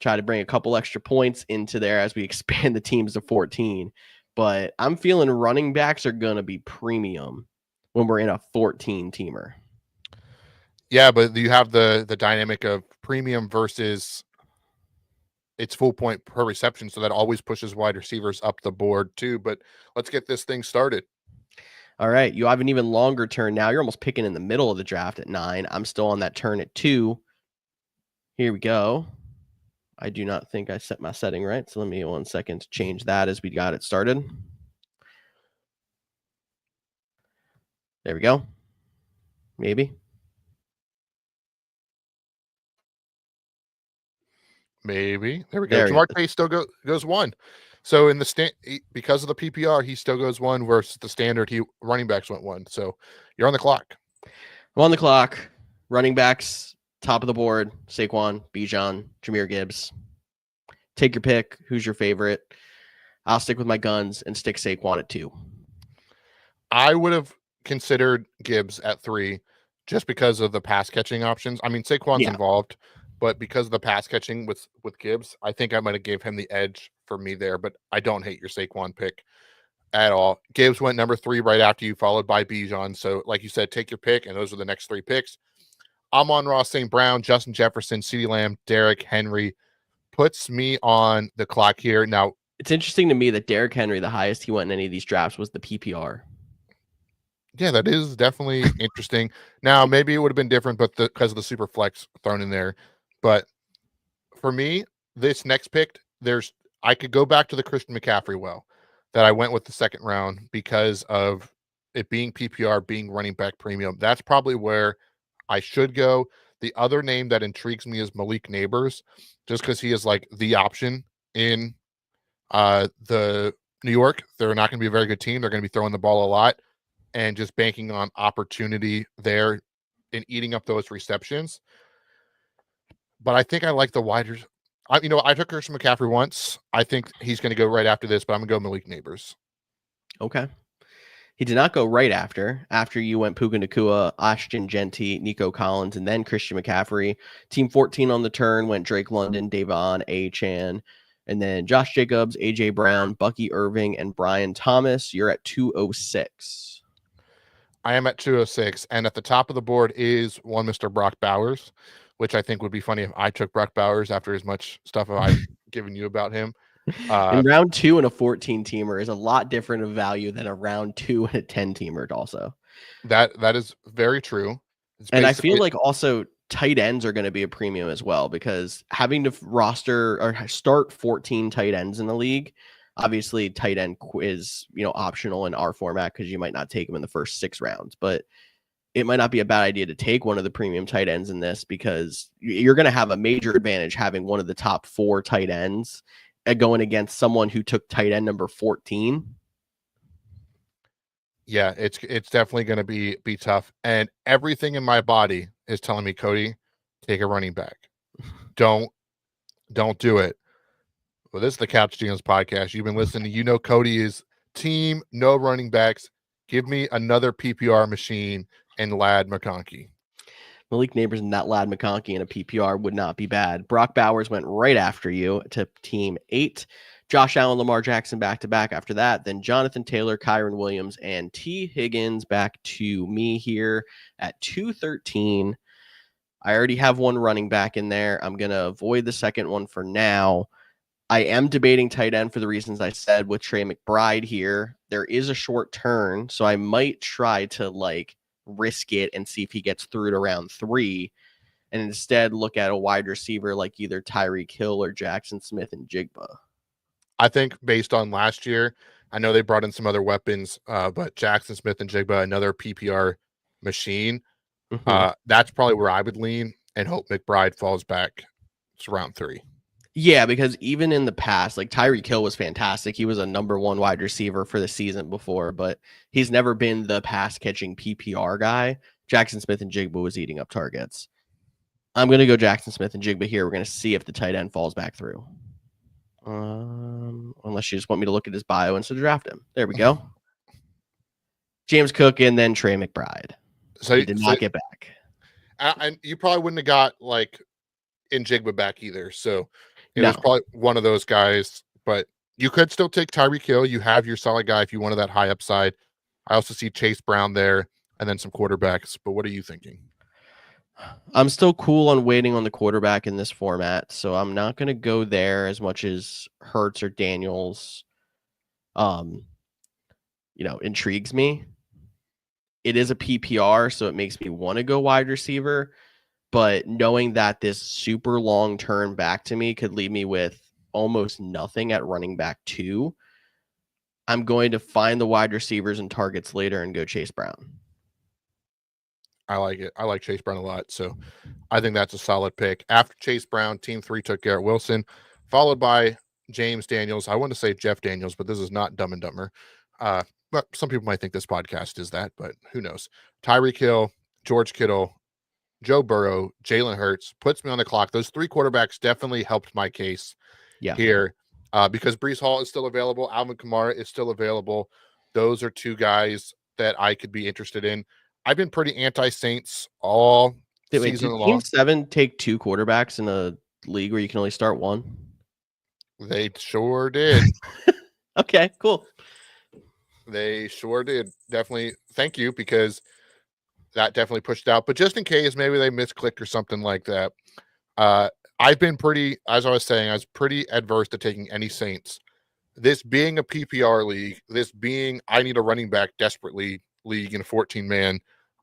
Try to bring a couple extra points into there as we expand the teams to 14. But I'm feeling running backs are going to be premium when we're in a 14 teamer. Yeah, but you have the dynamic of premium versus it's full point per reception, so that always pushes wide receivers up the board too. But let's get this thing started. All right, you have an even longer turn now. You're almost picking in the middle of the draft at 9. I'm still on that turn at 2. Here we go. I do not think I set my setting right, so let me 1 second to change that as we got it started. There we go. Maybe. There we go. Jamar Chase still goes 1. So in the because of the PPR, he still goes 1 versus the standard. Running backs went 1. So you're on the clock. I'm on the clock. Running backs, top of the board: Saquon, Bijan, Jahmyr Gibbs. Take your pick. Who's your favorite? I'll stick with my guns and stick Saquon at 2. I would have considered Gibbs at 3 just because of the pass catching options. I mean, Saquon's involved, but because of the pass catching with Gibbs, I think I might have gave him the edge for me there, but I don't hate your Saquon pick at all. Gibbs went number 3 right after you, followed by Bijan. So like you said, take your pick, and those are the next 3 picks. Amon-Ra St. Brown, Justin Jefferson, CeeDee Lamb, Derrick Henry puts me on the clock here. Now, it's interesting to me that Derrick Henry, the highest he went in any of these drafts was the PPR. Yeah, that is definitely interesting. Now, maybe it would have been different, but because of the super flex thrown in there. But for me, this next pick, I could go back to the Christian McCaffrey that I went with the second round because of it being PPR, being running back premium. That's probably where I should go. The other name that intrigues me is Malik Neighbors, just because he is like the option in the New York. They're not going to be a very good team. They're going to be throwing the ball a lot and just banking on opportunity there and eating up those receptions. But I think I like the wider. I took Christian McCaffrey once. I think he's going to go right after this, but I'm going to go Malik Neighbors. Okay. He did not go right after. After you went Puka Nacua, Ashton Genty, Nico Collins, and then Christian McCaffrey. Team 14 on the turn went Drake London, Davon Achane, and then Josh Jacobs, AJ Brown, Bucky Irving, and Brian Thomas. You're at 206. I am at 206, and at the top of the board is one Mr. Brock Bowers, which I think would be funny if I took Brock Bowers after as much stuff I've given you about him. In round 2 in a 14 teamer is a lot different of value than a round 2 in a 10 teamer also. That is very true. And I feel like also tight ends are going to be a premium as well, because having to roster or start 14 tight ends in the league, obviously tight end is optional in our format because you might not take them in the first 6 rounds, but it might not be a bad idea to take one of the premium tight ends in this, because you're going to have a major advantage having one of the top 4 tight ends going against someone who took tight end number 14. Yeah, it's definitely going to be tough, and everything in my body is telling me, Cody, take a running back. Don't do it. Well, this is the Couch GMs podcast. You've been listening. You know Cody is team no running backs. Give me another PPR machine and Lad McConkey. Malik Neighbors and that Lad McConkey in a PPR would not be bad. Brock Bowers went right after you to team 8. Josh Allen, Lamar Jackson back-to-back after that. Then Jonathan Taylor, Kyron Williams, and T. Higgins back to me here at 213. I already have one running back in there. I'm going to avoid the second one for now. I am debating tight end for the reasons I said with Trey McBride here. There is a short turn, so I might try to risk it and see if he gets through to round 3, and instead look at a wide receiver like either Tyreek Hill or Jackson Smith and Jigba. I think based on last year, I know they brought in some other weapons, but Jackson Smith and Jigba, another PPR machine. That's probably where I would lean and hope McBride falls back to round 3. Yeah, because even in the past, Tyreek Hill was fantastic. He was a number 1 wide receiver for the season before, but he's never been the pass catching PPR guy. Jackson Smith and Jigba was eating up targets. I'm going to go Jackson Smith and Jigba here. We're going to see if the tight end falls back through. Unless you just want me to look at his bio instead of draft him. There we go. James Cook and then Trey McBride. So he did not get back. And you probably wouldn't have got in Jigba back either. So it was probably one of those guys, but you could still take Tyreek Hill. You have your solid guy if you wanted that high upside. I also see Chase Brown there and then some quarterbacks. But what are you thinking? I'm still cool on waiting on the quarterback in this format, so I'm not going to go there as much as Hurts or Daniels, intrigues me. It is a PPR, so it makes me want to go wide receiver, but knowing that this super long turn back to me could leave me with almost nothing at running back 2, I'm going to find the wide receivers and targets later and go Chase Brown. I like it. I like Chase Brown a lot. So I think that's a solid pick. After Chase Brown, team 3 took Garrett Wilson, followed by James Daniels. I want to say Jeff Daniels, but this is not Dumb and Dumber. But some people might think this podcast is that, but who knows? Tyreek Hill, George Kittle, Joe Burrow, Jalen Hurts puts me on the clock. Those 3 quarterbacks definitely helped my case here because Breece Hall is still available. Alvin Kamara is still available. Those are 2 guys that I could be interested in. I've been pretty anti-Saints all season long. Team 7 take 2 quarterbacks in a league where you can only start 1? They sure did. Okay, cool. They sure did. Definitely. Thank you, because that definitely pushed out. But just in case maybe they misclicked or something like that, I've been pretty, as I was saying, I was pretty adverse to taking any Saints. This being a PPR league, this being I need a running back desperately league in a 14-man,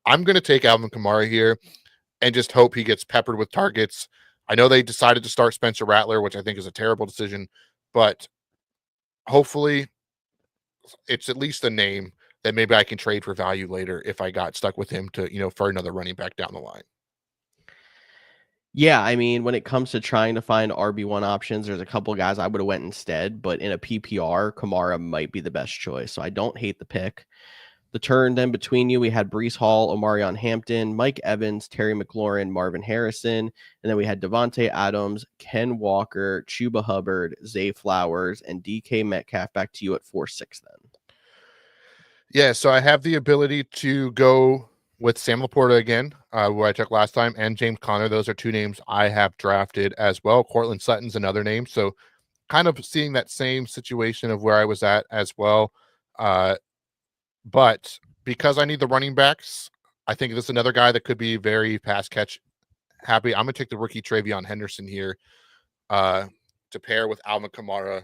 I'm going to take Alvin Kamara here and just hope he gets peppered with targets. I know they decided to start Spencer Rattler, which I think is a terrible decision, but hopefully it's at least a name that maybe I can trade for value later if I got stuck with him to, for another running back down the line. Yeah, I mean, when it comes to trying to find RB1 options, there's a couple of guys I would have went instead, but in a PPR, Kamara might be the best choice. So I don't hate the pick. The turn then between you, we had Breece Hall, Omarion Hampton, Mike Evans, Terry McLaurin, Marvin Harrison, and then we had Devontae Adams, Ken Walker, Chuba Hubbard, Zay Flowers, and DK Metcalf. Back to you at 4-6 then. Yeah, so I have the ability to go with Sam Laporta again, who I took last time, and James Conner. Those are 2 names I have drafted as well. Cortland Sutton's another name. So kind of seeing that same situation of where I was at as well. But because I need the running backs, I think this is another guy that could be very pass catch happy. I'm going to take the rookie Travion Henderson here to pair with Alvin Kamara.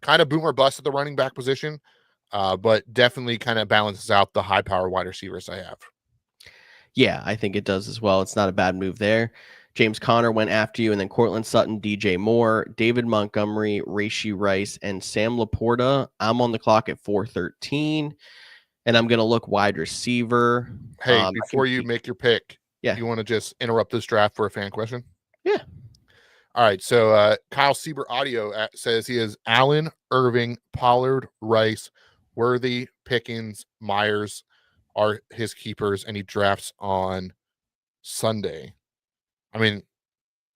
Kind of boom or bust at the running back position, but definitely kind of balances out the high power wide receivers I have. Yeah, I think it does as well. It's not a bad move there. James Conner went after you, and then Cortland Sutton, DJ Moore, David Montgomery, Rashee Rice, and Sam Laporta. I'm on the clock at 4-13. And I'm gonna look wide receiver. Hey, I can before you be, make your pick, yeah, you want to just interrupt this draft for a fan question? yeah. All right. So Kyle Sieber Audio says he is Allen, Irving, Pollard, Rice, Worthy, Pickens, Myers are his keepers, and he drafts on Sunday. I mean,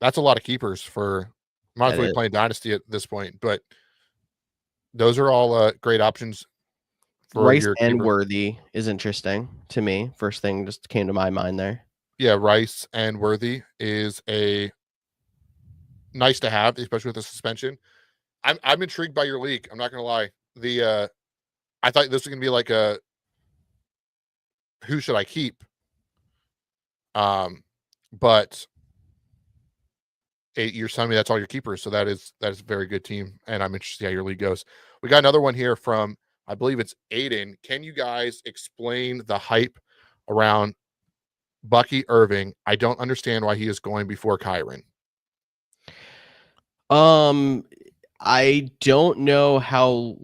that's a lot of keepers for might as That well be is. playing Dynasty at this point. But those are all great options for Rice your and keeper. Worthy is interesting to me. First thing just came to my mind there. Yeah, Rice and Worthy is a nice to have, especially with the suspension. I'm intrigued by your league. I'm not gonna lie. The I thought this was gonna be like a who should I keep? But you're telling me that's all your keepers, so that is a very good team, and I'm interested to see how your league goes. We got another one here from I believe it's Aiden. Can you guys explain the hype around Bucky Irving? I don't understand why he is going before Kyron. Um, I don't know how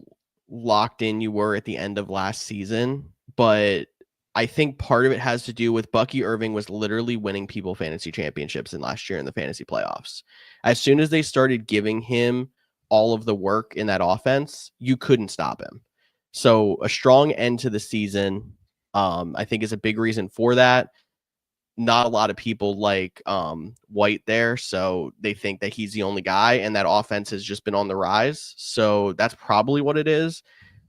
locked in you were at the end of last season, but I think part of it has to do with Bucky Irving was literally winning people fantasy championships in last year in the fantasy playoffs. As soon as they started giving him all of the work in that offense, you couldn't stop him. So a strong end to the season, I think is a big reason for that. Not a lot of people like White there, so they think that he's the only guy, and that offense has just been on the rise. So that's probably what it is.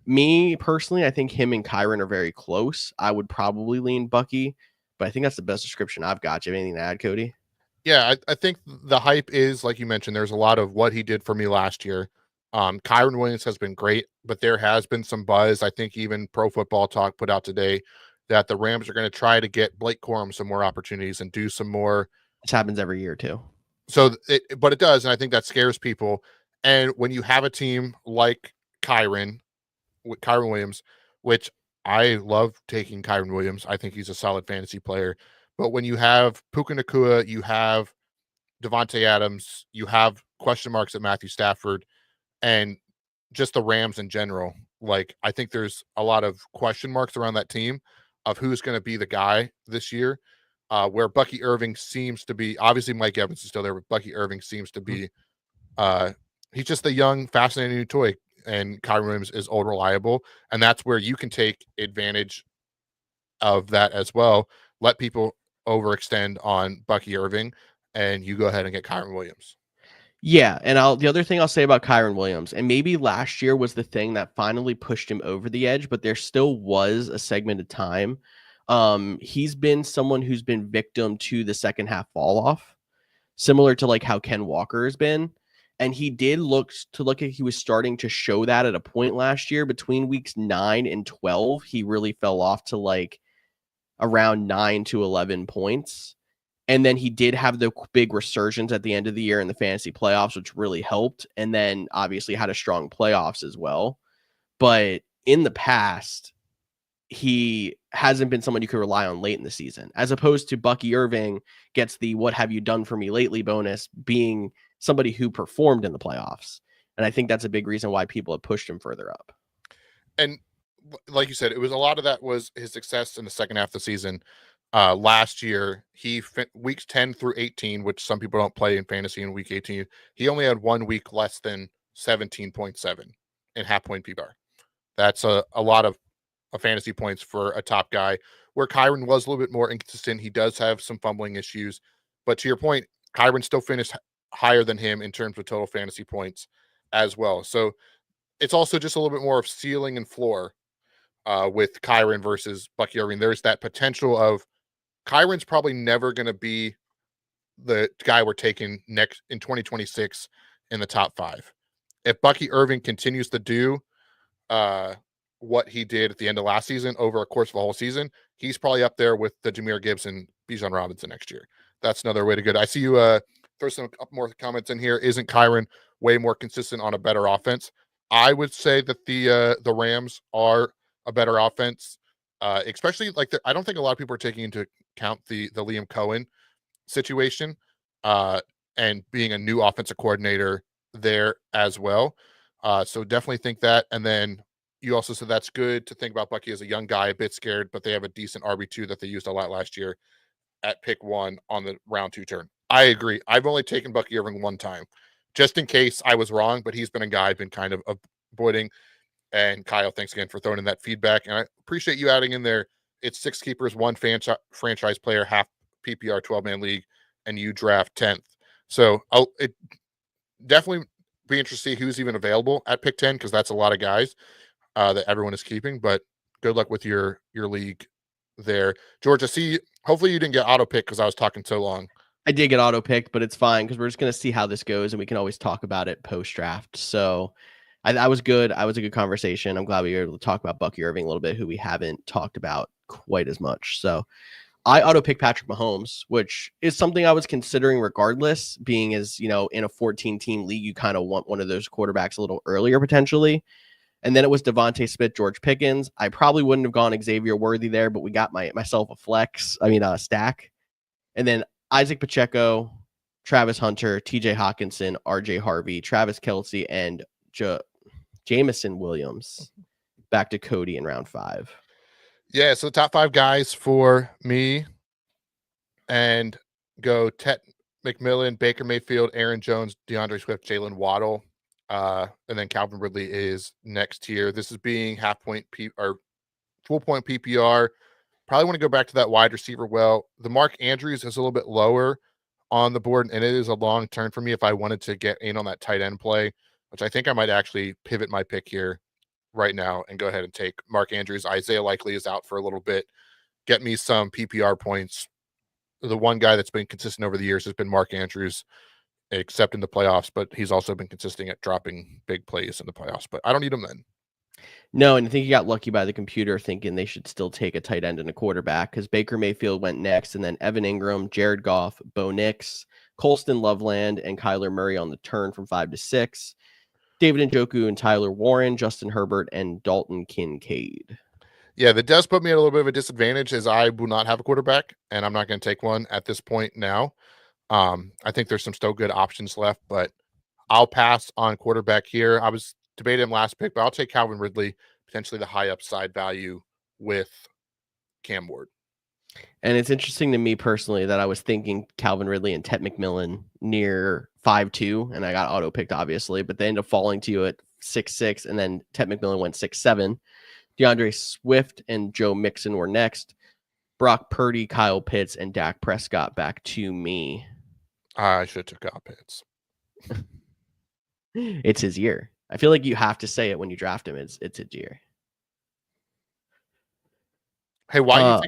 Me personally, I think him and Kyron are very close. I would probably lean Bucky, but I think that's the best description I've got. Do you have anything to add, Cody? Yeah, I think the hype is like you mentioned. There's a lot of what he did for me last year. Kyron Williams has been great, but there has been some buzz. I think even Pro Football Talk put out today that the Rams are going to try to get Blake Corum some more opportunities and do some more. This happens every year too. But it does, and I think that scares people. And when you have a team like Kyron, with Kyron Williams, which I love taking Kyron Williams, I think he's a solid fantasy player. But when you have Puka Nacua, you have Devontae Adams, you have question marks at Matthew Stafford, and just the Rams in general. Like, I think there's a lot of question marks around that team of who's going to be the guy this year. Where Bucky Irving seems to be, obviously Mike Evans is still there, but Bucky Irving seems to be, uh, he's just a young, fascinating new toy, and Kyron Williams is old, reliable, and that's where you can take advantage of that as well. Let people overextend on Bucky Irving, and you go ahead and get Kyron Williams. Yeah, and the other thing I'll say about Kyron Williams, and maybe last year was the thing that finally pushed him over the edge, but there still was a segment of time. He's been someone who's been victim to the second half fall off, similar to like how Ken Walker has been. And he did look like he was starting to show that at a point last year between weeks 9 and 12. He really fell off to like around 9 to 11 points. And then he did have the big resurgence at the end of the year in the fantasy playoffs, which really helped. And then obviously had a strong playoffs as well. But in the past, he hasn't been someone you could rely on late in the season, as opposed to Bucky Irving gets the "what have you done for me lately" bonus, being somebody who performed in the playoffs. And I think that's a big reason why people have pushed him further up. And like you said, it was a lot of that was his success in the second half of the season. Last year, weeks 10 through 18, which some people don't play in fantasy in week 18, he only had 1 week less than 17.7 in half point PPR. That's a lot of fantasy points for a top guy. Where Kyron was a little bit more inconsistent. He does have some fumbling issues. But to your point, Kyron still finished higher than him in terms of total fantasy points as well. So it's also just a little bit more of ceiling and floor with Kyron versus Bucky Irving. There's that potential of Kyron's probably never going to be the guy we're taking next in 2026 in the top 5. If Bucky Irving continues to do uh, what he did at the end of last season over a course of a whole season, he's probably up there with the Jameer Gibson, Bijan Robinson next year. That's another way to go. I see you throw some more comments in here. Isn't Kyron way more consistent on a better offense? I would say that the Rams are a better offense, especially like I don't think a lot of people are taking into account the Liam Cohen situation uh, and being a new offensive coordinator there as well. So definitely think that. And then you also said that's good to think about Bucky as a young guy, a bit scared, but they have a decent RB2 that they used a lot last year at pick 1 on the round 2 turn. I agree. I've only taken Bucky Irving one time, just in case I was wrong, but he's been a guy I've been kind of avoiding. And Kyle, thanks again for throwing in that feedback. And I appreciate you adding in there. It's 6 keepers, 1 franchise player, half PPR 12-man league, and you draft 10th. So it definitely be interested to see who's even available at pick 10, because that's a lot of guys that everyone is keeping. But good luck with your league there. George, I see. Hopefully you didn't get auto pick because I was talking so long. I did get auto picked, but it's fine because we're just going to see how this goes and we can always talk about it post draft. So I was good. I was a good conversation. I'm glad we were able to talk about Bucky Irving a little bit, who we haven't talked about quite as much. So I auto picked Patrick Mahomes, which is something I was considering regardless, being as, in a 14 team league, you kind of want one of those quarterbacks a little earlier potentially. And then it was Devontae Smith, George Pickens. I probably wouldn't have gone Xavier Worthy there, but we got myself a stack. And then Isaac Pacheco, Travis Hunter, TJ Hawkinson, RJ Harvey, Travis Kelce, and Jamison Williams back to Cody in round 5. Yeah, so the top 5 guys for me and go Ted McMillan, Baker Mayfield, Aaron Jones, DeAndre Swift, Jalen Waddle, and then Calvin Ridley is next here. This is being full point PPR. Probably want to go back to that wide receiver. Well, the Mark Andrews is a little bit lower on the board, and it is a long turn for me if I wanted to get in on that tight end play, which I think I might actually pivot my pick here right now and go ahead and take Mark Andrews. Isaiah likely is out for a little bit. Get me some PPR points. The one guy that's been consistent over the years has been Mark Andrews, except in the playoffs, but he's also been consistent at dropping big plays in the playoffs. But I don't need him then. No, and I think you got lucky by the computer thinking they should still take a tight end and a quarterback, because Baker Mayfield went next, and then Evan Ingram, Jared Goff, Bo Nix, Colston Loveland, and Kyler Murray on the turn from 5 to 6. David Njoku and Tyler Warren, Justin Herbert, and Dalton Kincaid. Yeah, that does put me at a little bit of a disadvantage, as I will not have a quarterback, and I'm not going to take one at this point now. I think there's some still good options left, but I'll pass on quarterback here. I was debating him last pick, but I'll take Calvin Ridley, potentially the high upside value with Cam Ward. And it's interesting to me personally that I was thinking Calvin Ridley and Ted McMillan near 5-2, and I got auto picked obviously, but they ended up falling to you at 6-6, and then Ted McMillan went 6-7. DeAndre Swift and Joe Mixon were next. Brock Purdy, Kyle Pitts, and Dak Prescott back to me. I should have took Kyle Pitts. It's his year. I feel like you have to say it when you draft him. It's his year. Hey, why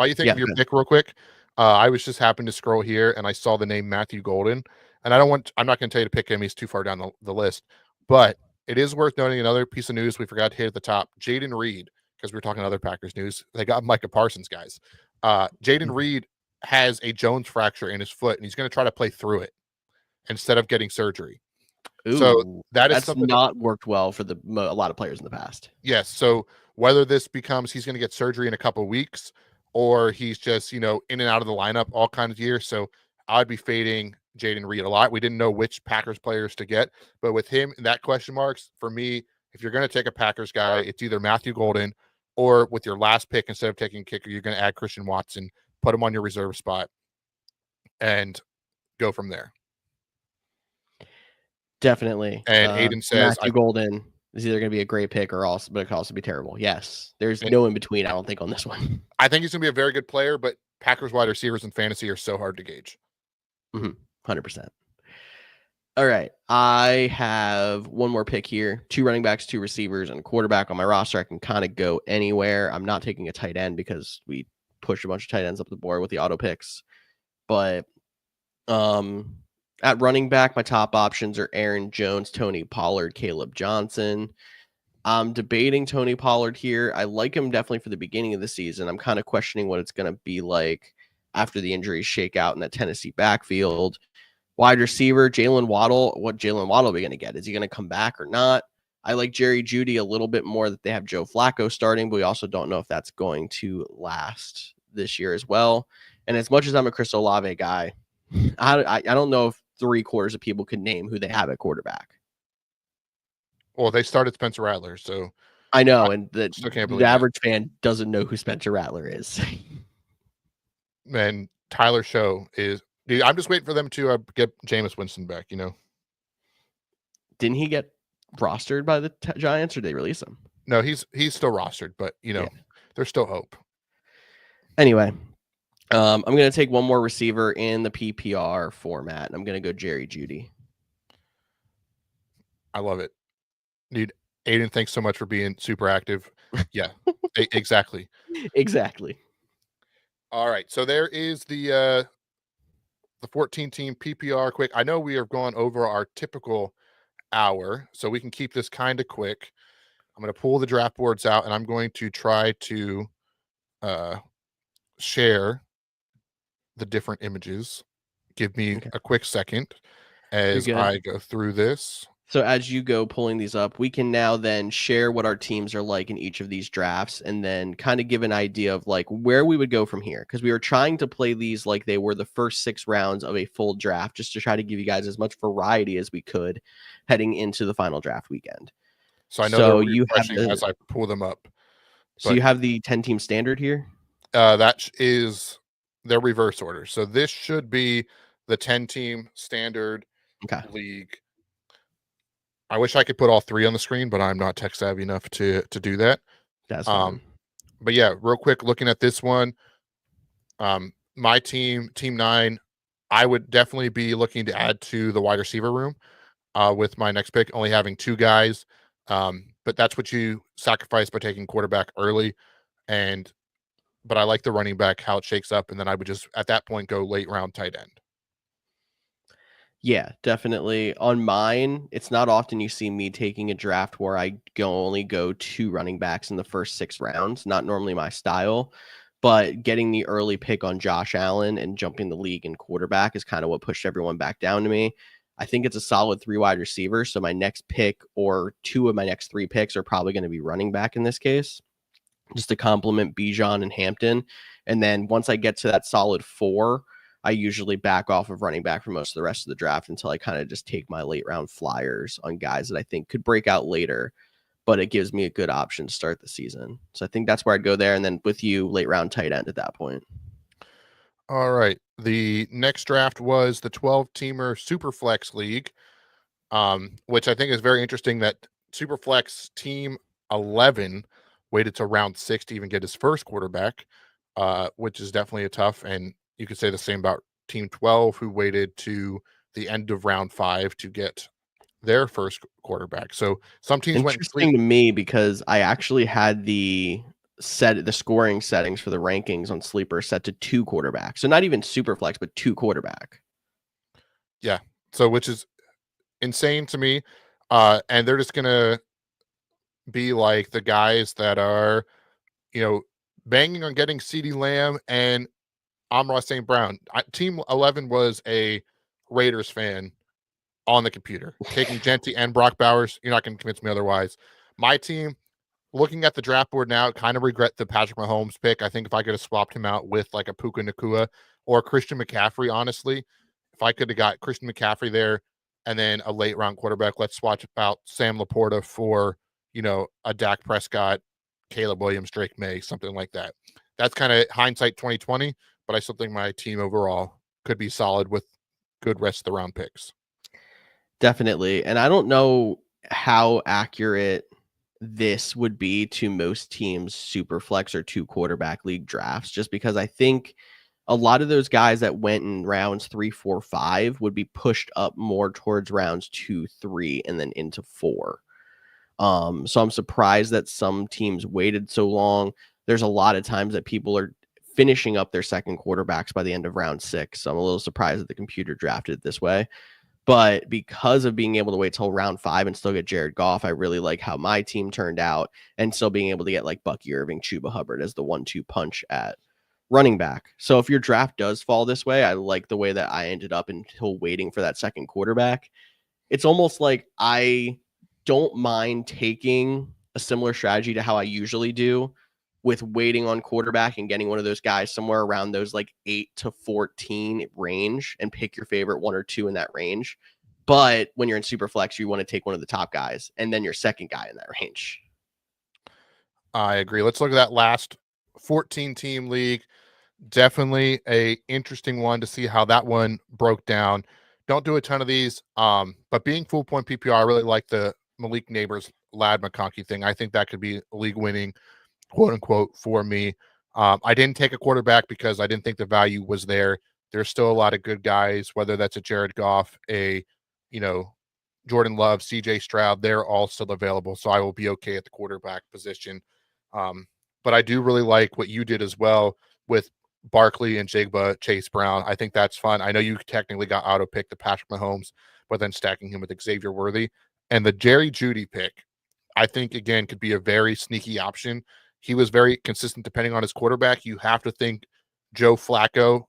you think of your pick real quick? I was just happened to scroll here and I saw the name Matthew Golden, and I'm not going to tell you to pick him. He's too far down the list, but it is worth noting another piece of news we forgot to hit at the top. Jaden Reed, because we were talking other Packers news. They got Micah Parsons, guys. Jaden Reed has a Jones fracture in his foot, and he's going to try to play through it instead of getting surgery. Ooh, so that's not worked well for a lot of players in the past. Yes. So whether this becomes he's going to get surgery in a couple of weeks, or he's just, in and out of the lineup all kinds of years. So I'd be fading Jaden Reed a lot. We didn't know which Packers players to get, but with him, that question marks for me, if you're going to take a Packers guy, it's either Matthew Golden, or with your last pick, instead of taking kicker, you're going to add Christian Watson, put him on your reserve spot, and go from there. Definitely. And Aiden says Matthew Golden is either going to be a great pick but it could also be terrible. Yes. There's no in between, I don't think, on this one. I think he's going to be a very good player, but Packers wide receivers in fantasy are so hard to gauge. 100%. All right. I have one more pick here. 2 running backs, 2 receivers, and a quarterback on my roster. I can kind of go anywhere. I'm not taking a tight end because we pushed a bunch of tight ends up the board with the auto picks. But at running back, my top options are Aaron Jones, Tony Pollard, Caleb Johnson. I'm debating Tony Pollard here. I like him definitely for the beginning of the season. I'm kind of questioning what it's going to be like after the injuries shake out in that Tennessee backfield. Wide receiver, Jalen Waddle. What Jalen Waddle are we going to get? Is he going to come back or not? I like Jerry Jeudy a little bit more that they have Joe Flacco starting, but we also don't know if that's going to last this year as well. And as much as I'm a Chris Olave guy, I don't know if 3/4 of people could name who they have at quarterback. Well, they started Spencer Rattler, so I know, and Still can't the believe it. average fan doesn't know who Spencer Rattler is. And Tyler Show is. Dude, I'm just waiting for them to get Jameis Winston back. Didn't he get rostered by the Giants, or did they release him? No, he's still rostered, but Yeah. there's still hope. Anyway, I'm going to take one more receiver in the PPR format, and I'm going to go Jerry Jeudy. I love it. Dude, Aiden, thanks so much for being super active. Yeah, exactly. Exactly. All right, so there is the 14-team PPR quick. I know we have gone over our typical hour, so we can keep this kind of quick. I'm going to pull the draft boards out, and I'm going to try to share the different images. Give me a quick second as I go through this. So as you go pulling these up, we can now then share what our teams are like in each of these drafts, and then kind of give an idea of like where we would go from here. Because we were trying to play these like they were the first 6 rounds of a full draft, just to try to give you guys as much variety as we could heading into the final draft weekend. So I know they're refreshing as I pull them up. So you have the 10-team standard here? That is their reverse order. So this should be the 10-team standard league. I wish I could put all 3 on the screen, but I'm not tech savvy enough to do that. That's fine. But yeah, real quick, looking at this one, my team 9, I would definitely be looking to add to the wide receiver room with my next pick, only having 2 guys. But that's what you sacrifice by taking quarterback early. But I like the running back, how it shakes up. And then I would just, at that point, go late round tight end. Yeah, definitely. On mine, it's not often you see me taking a draft where I only go 2 running backs in the first 6 rounds. Not normally my style, but getting the early pick on Josh Allen and jumping the league in quarterback is kind of what pushed everyone back down to me. I think it's a solid 3 wide receiver. So my next pick, or 2 of my next 3 picks, are probably going to be running back in this case, just to complement Bijan and Hampton. And then once I get to that solid 4, I usually back off of running back for most of the rest of the draft until I kind of just take my late round flyers on guys that I think could break out later, but it gives me a good option to start the season. So I think that's where I'd go there. And then with you, late round tight end at that point. All right. The next draft was the 12-teamer Superflex League, which I think is very interesting that Superflex team 11 waited to round 6 to even get his first quarterback, which is definitely a tough. And you could say the same about team 12, who waited to the end of round 5 to get their first quarterback. So some teams went interesting to me because I actually had the scoring settings for the rankings on Sleeper set to 2 quarterbacks. So not even super flex, but 2 quarterback. Yeah. So which is insane to me. And they're just gonna be like the guys that are, banging on getting CeeDee Lamb and Amon-Ra St. Brown. Team 11 was a Raiders fan on the computer. Taking Genty and Brock Bowers, you're not going to convince me otherwise. My team, looking at the draft board now, kind of regret the Patrick Mahomes pick. I think if I could have swapped him out with like a Puka Nacua or Christian McCaffrey, honestly, if I could have got Christian McCaffrey there and then a late round quarterback, let's swap out Sam Laporta for, a Dak Prescott, Caleb Williams, Drake May, something like that. That's kind of hindsight 2020, but I still think my team overall could be solid with good rest of the round picks. Definitely. And I don't know how accurate this would be to most teams' super flex or 2 quarterback league drafts, just because I think a lot of those guys that went in rounds 3, 4, 5 would be pushed up more towards rounds 2, 3, and then into 4. So I'm surprised that some teams waited so long. There's a lot of times that people are finishing up their second quarterbacks by the end of round 6. So I'm a little surprised that the computer drafted it this way. But because of being able to wait till round 5 and still get Jared Goff, I really like how my team turned out, and still being able to get like Bucky Irving, Chuba Hubbard as the 1-2 punch at running back. So if your draft does fall this way, I like the way that I ended up until waiting for that second quarterback. It's almost like I don't mind taking a similar strategy to how I usually do, with waiting on quarterback and getting one of those guys somewhere around those like 8 to 14 range, and pick your favorite 1 or 2 in that range. But when you're in super flex, you want to take one of the top guys and then your second guy in that range. I agree. Let's look at that last 14-team league. Definitely a interesting one to see how that one broke down. Don't do a ton of these, but being full point PPR, I really like the Malik Neighbors Lad McConkey thing. I think that could be league winning, quote unquote, for me. I didn't take a quarterback because I didn't think the value was there. There's still a lot of good guys, whether that's a Jared Goff, Jordan Love, CJ Stroud, they're all still available. So I will be okay at the quarterback position. But I do really like what you did as well with Barkley and Jigba, Chase Brown. I think that's fun. I know you technically got auto pick to Patrick Mahomes, but then stacking him with Xavier Worthy. And the Jerry Jeudy pick, I think, again, could be a very sneaky option. He was very consistent depending on his quarterback. You have to think Joe Flacco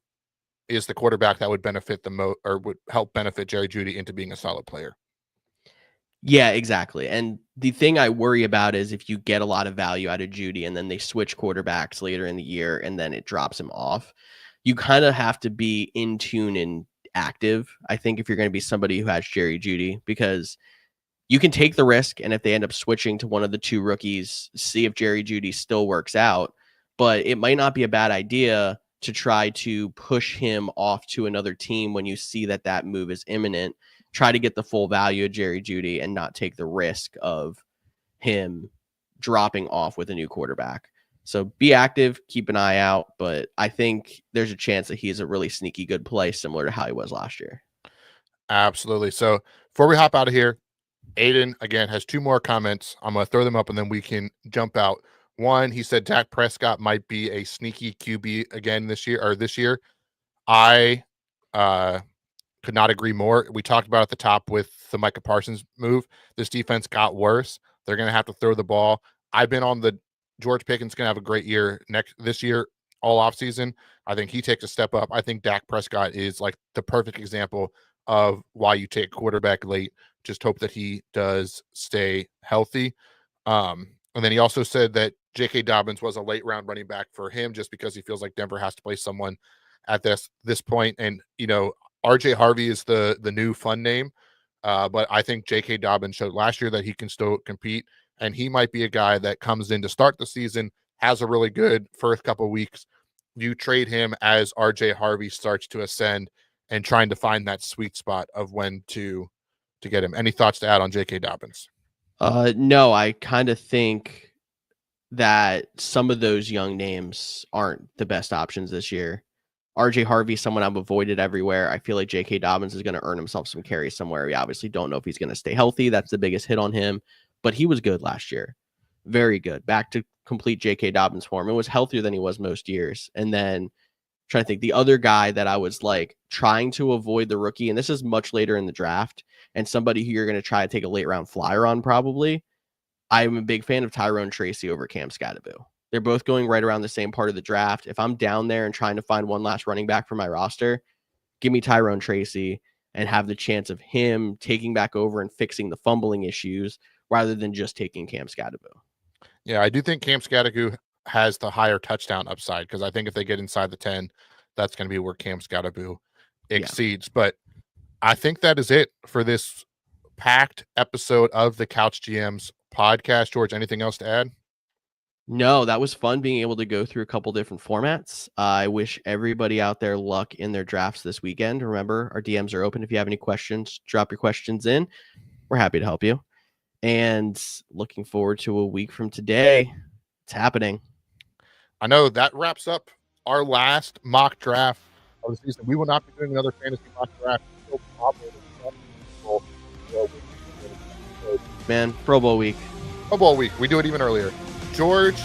is the quarterback that would benefit the most, or would help benefit Jerry Jeudy into being a solid player. Yeah, exactly. And the thing I worry about is if you get a lot of value out of Jeudy and then they switch quarterbacks later in the year and then it drops him off, you kind of have to be in tune and active, I think, if you're going to be somebody who has Jerry Jeudy, because you can take the risk. And if they end up switching to one of the two rookies, see if Jerry Jeudy still works out. But it might not be a bad idea to try to push him off to another team when you see that that move is imminent. Try to get the full value of Jerry Jeudy and not take the risk of him dropping off with a new quarterback. So be active, keep an eye out, but I think there's a chance that he's a really sneaky good play, similar to how he was last year. Absolutely. So before we hop out of here, Aiden, again, has two more comments. I'm going to throw them up and then we can jump out. One, he said Dak Prescott might be a sneaky QB again this year. I could not agree more. We talked about at the top with the Micah Parsons move. This defense got worse. They're going to have to throw the ball. I've been on the George Pickens going to have a great year this year, all offseason. I think he takes a step up. I think Dak Prescott is like the perfect example of why you take quarterback late. Just hope that he does stay healthy. And then he also said that J.K. Dobbins was a late round running back for him just because he feels like Denver has to play someone at this point. And, RJ Harvey is the new fun name. But I think J.K. Dobbins showed last year that he can still compete. And he might be a guy that comes in to start the season, has a really good first couple of weeks. You trade him as RJ Harvey starts to ascend and trying to find that sweet spot of when to get him. Any thoughts to add on J.K. Dobbins? No, I kind of think that some of those young names aren't the best options this year. RJ Harvey, someone I've avoided everywhere. I feel like J.K. Dobbins is going to earn himself some carries somewhere. We obviously don't know if he's going to stay healthy. That's the biggest hit on him. But he was good last year. Very good. Back to complete J.K. Dobbins form. It was healthier than he was most years. And then trying to think, the other guy that I was like trying to avoid the rookie, and this is much later in the draft, and somebody who you're going to try to take a late round flyer on probably, I'm a big fan of Tyrone Tracy over Cam Scatterbo. They're both going right around the same part of the draft. If I'm down there and trying to find one last running back for my roster, give me Tyrone Tracy and have the chance of him taking back over and fixing the fumbling issues rather than just taking Cam Scatterbo. Yeah, I do think Cam Scatterbo has the higher touchdown upside because I think if they get inside the 10, that's going to be where Cam Scatterbo exceeds. Yeah. But I think that is it for this packed episode of the Couch GMs podcast. George, anything else to add? No, that was fun being able to go through a couple different formats. I wish everybody out there luck in their drafts this weekend. Remember, our DMs are open. If you have any questions, drop your questions in. We're happy to help you. And looking forward to a week from today. It's happening. I know that wraps up our last mock draft of the season. We will not be doing another fantasy mock draft. Man, Pro Bowl week. Pro Bowl week. We do it even earlier. George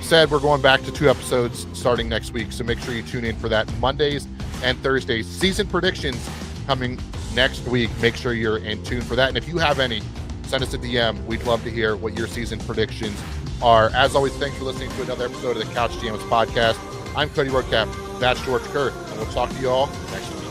said we're going back to 2 episodes starting next week, so make sure you tune in for that. Mondays and Thursdays. Season predictions coming next week. Make sure you're in tune for that. And if you have any, send us a DM. We'd love to hear what your season predictions are. As always, thanks for listening to another episode of the Couch GMs podcast. I'm Cody Roadcap. That's George Kerr. And we'll talk to you all next week.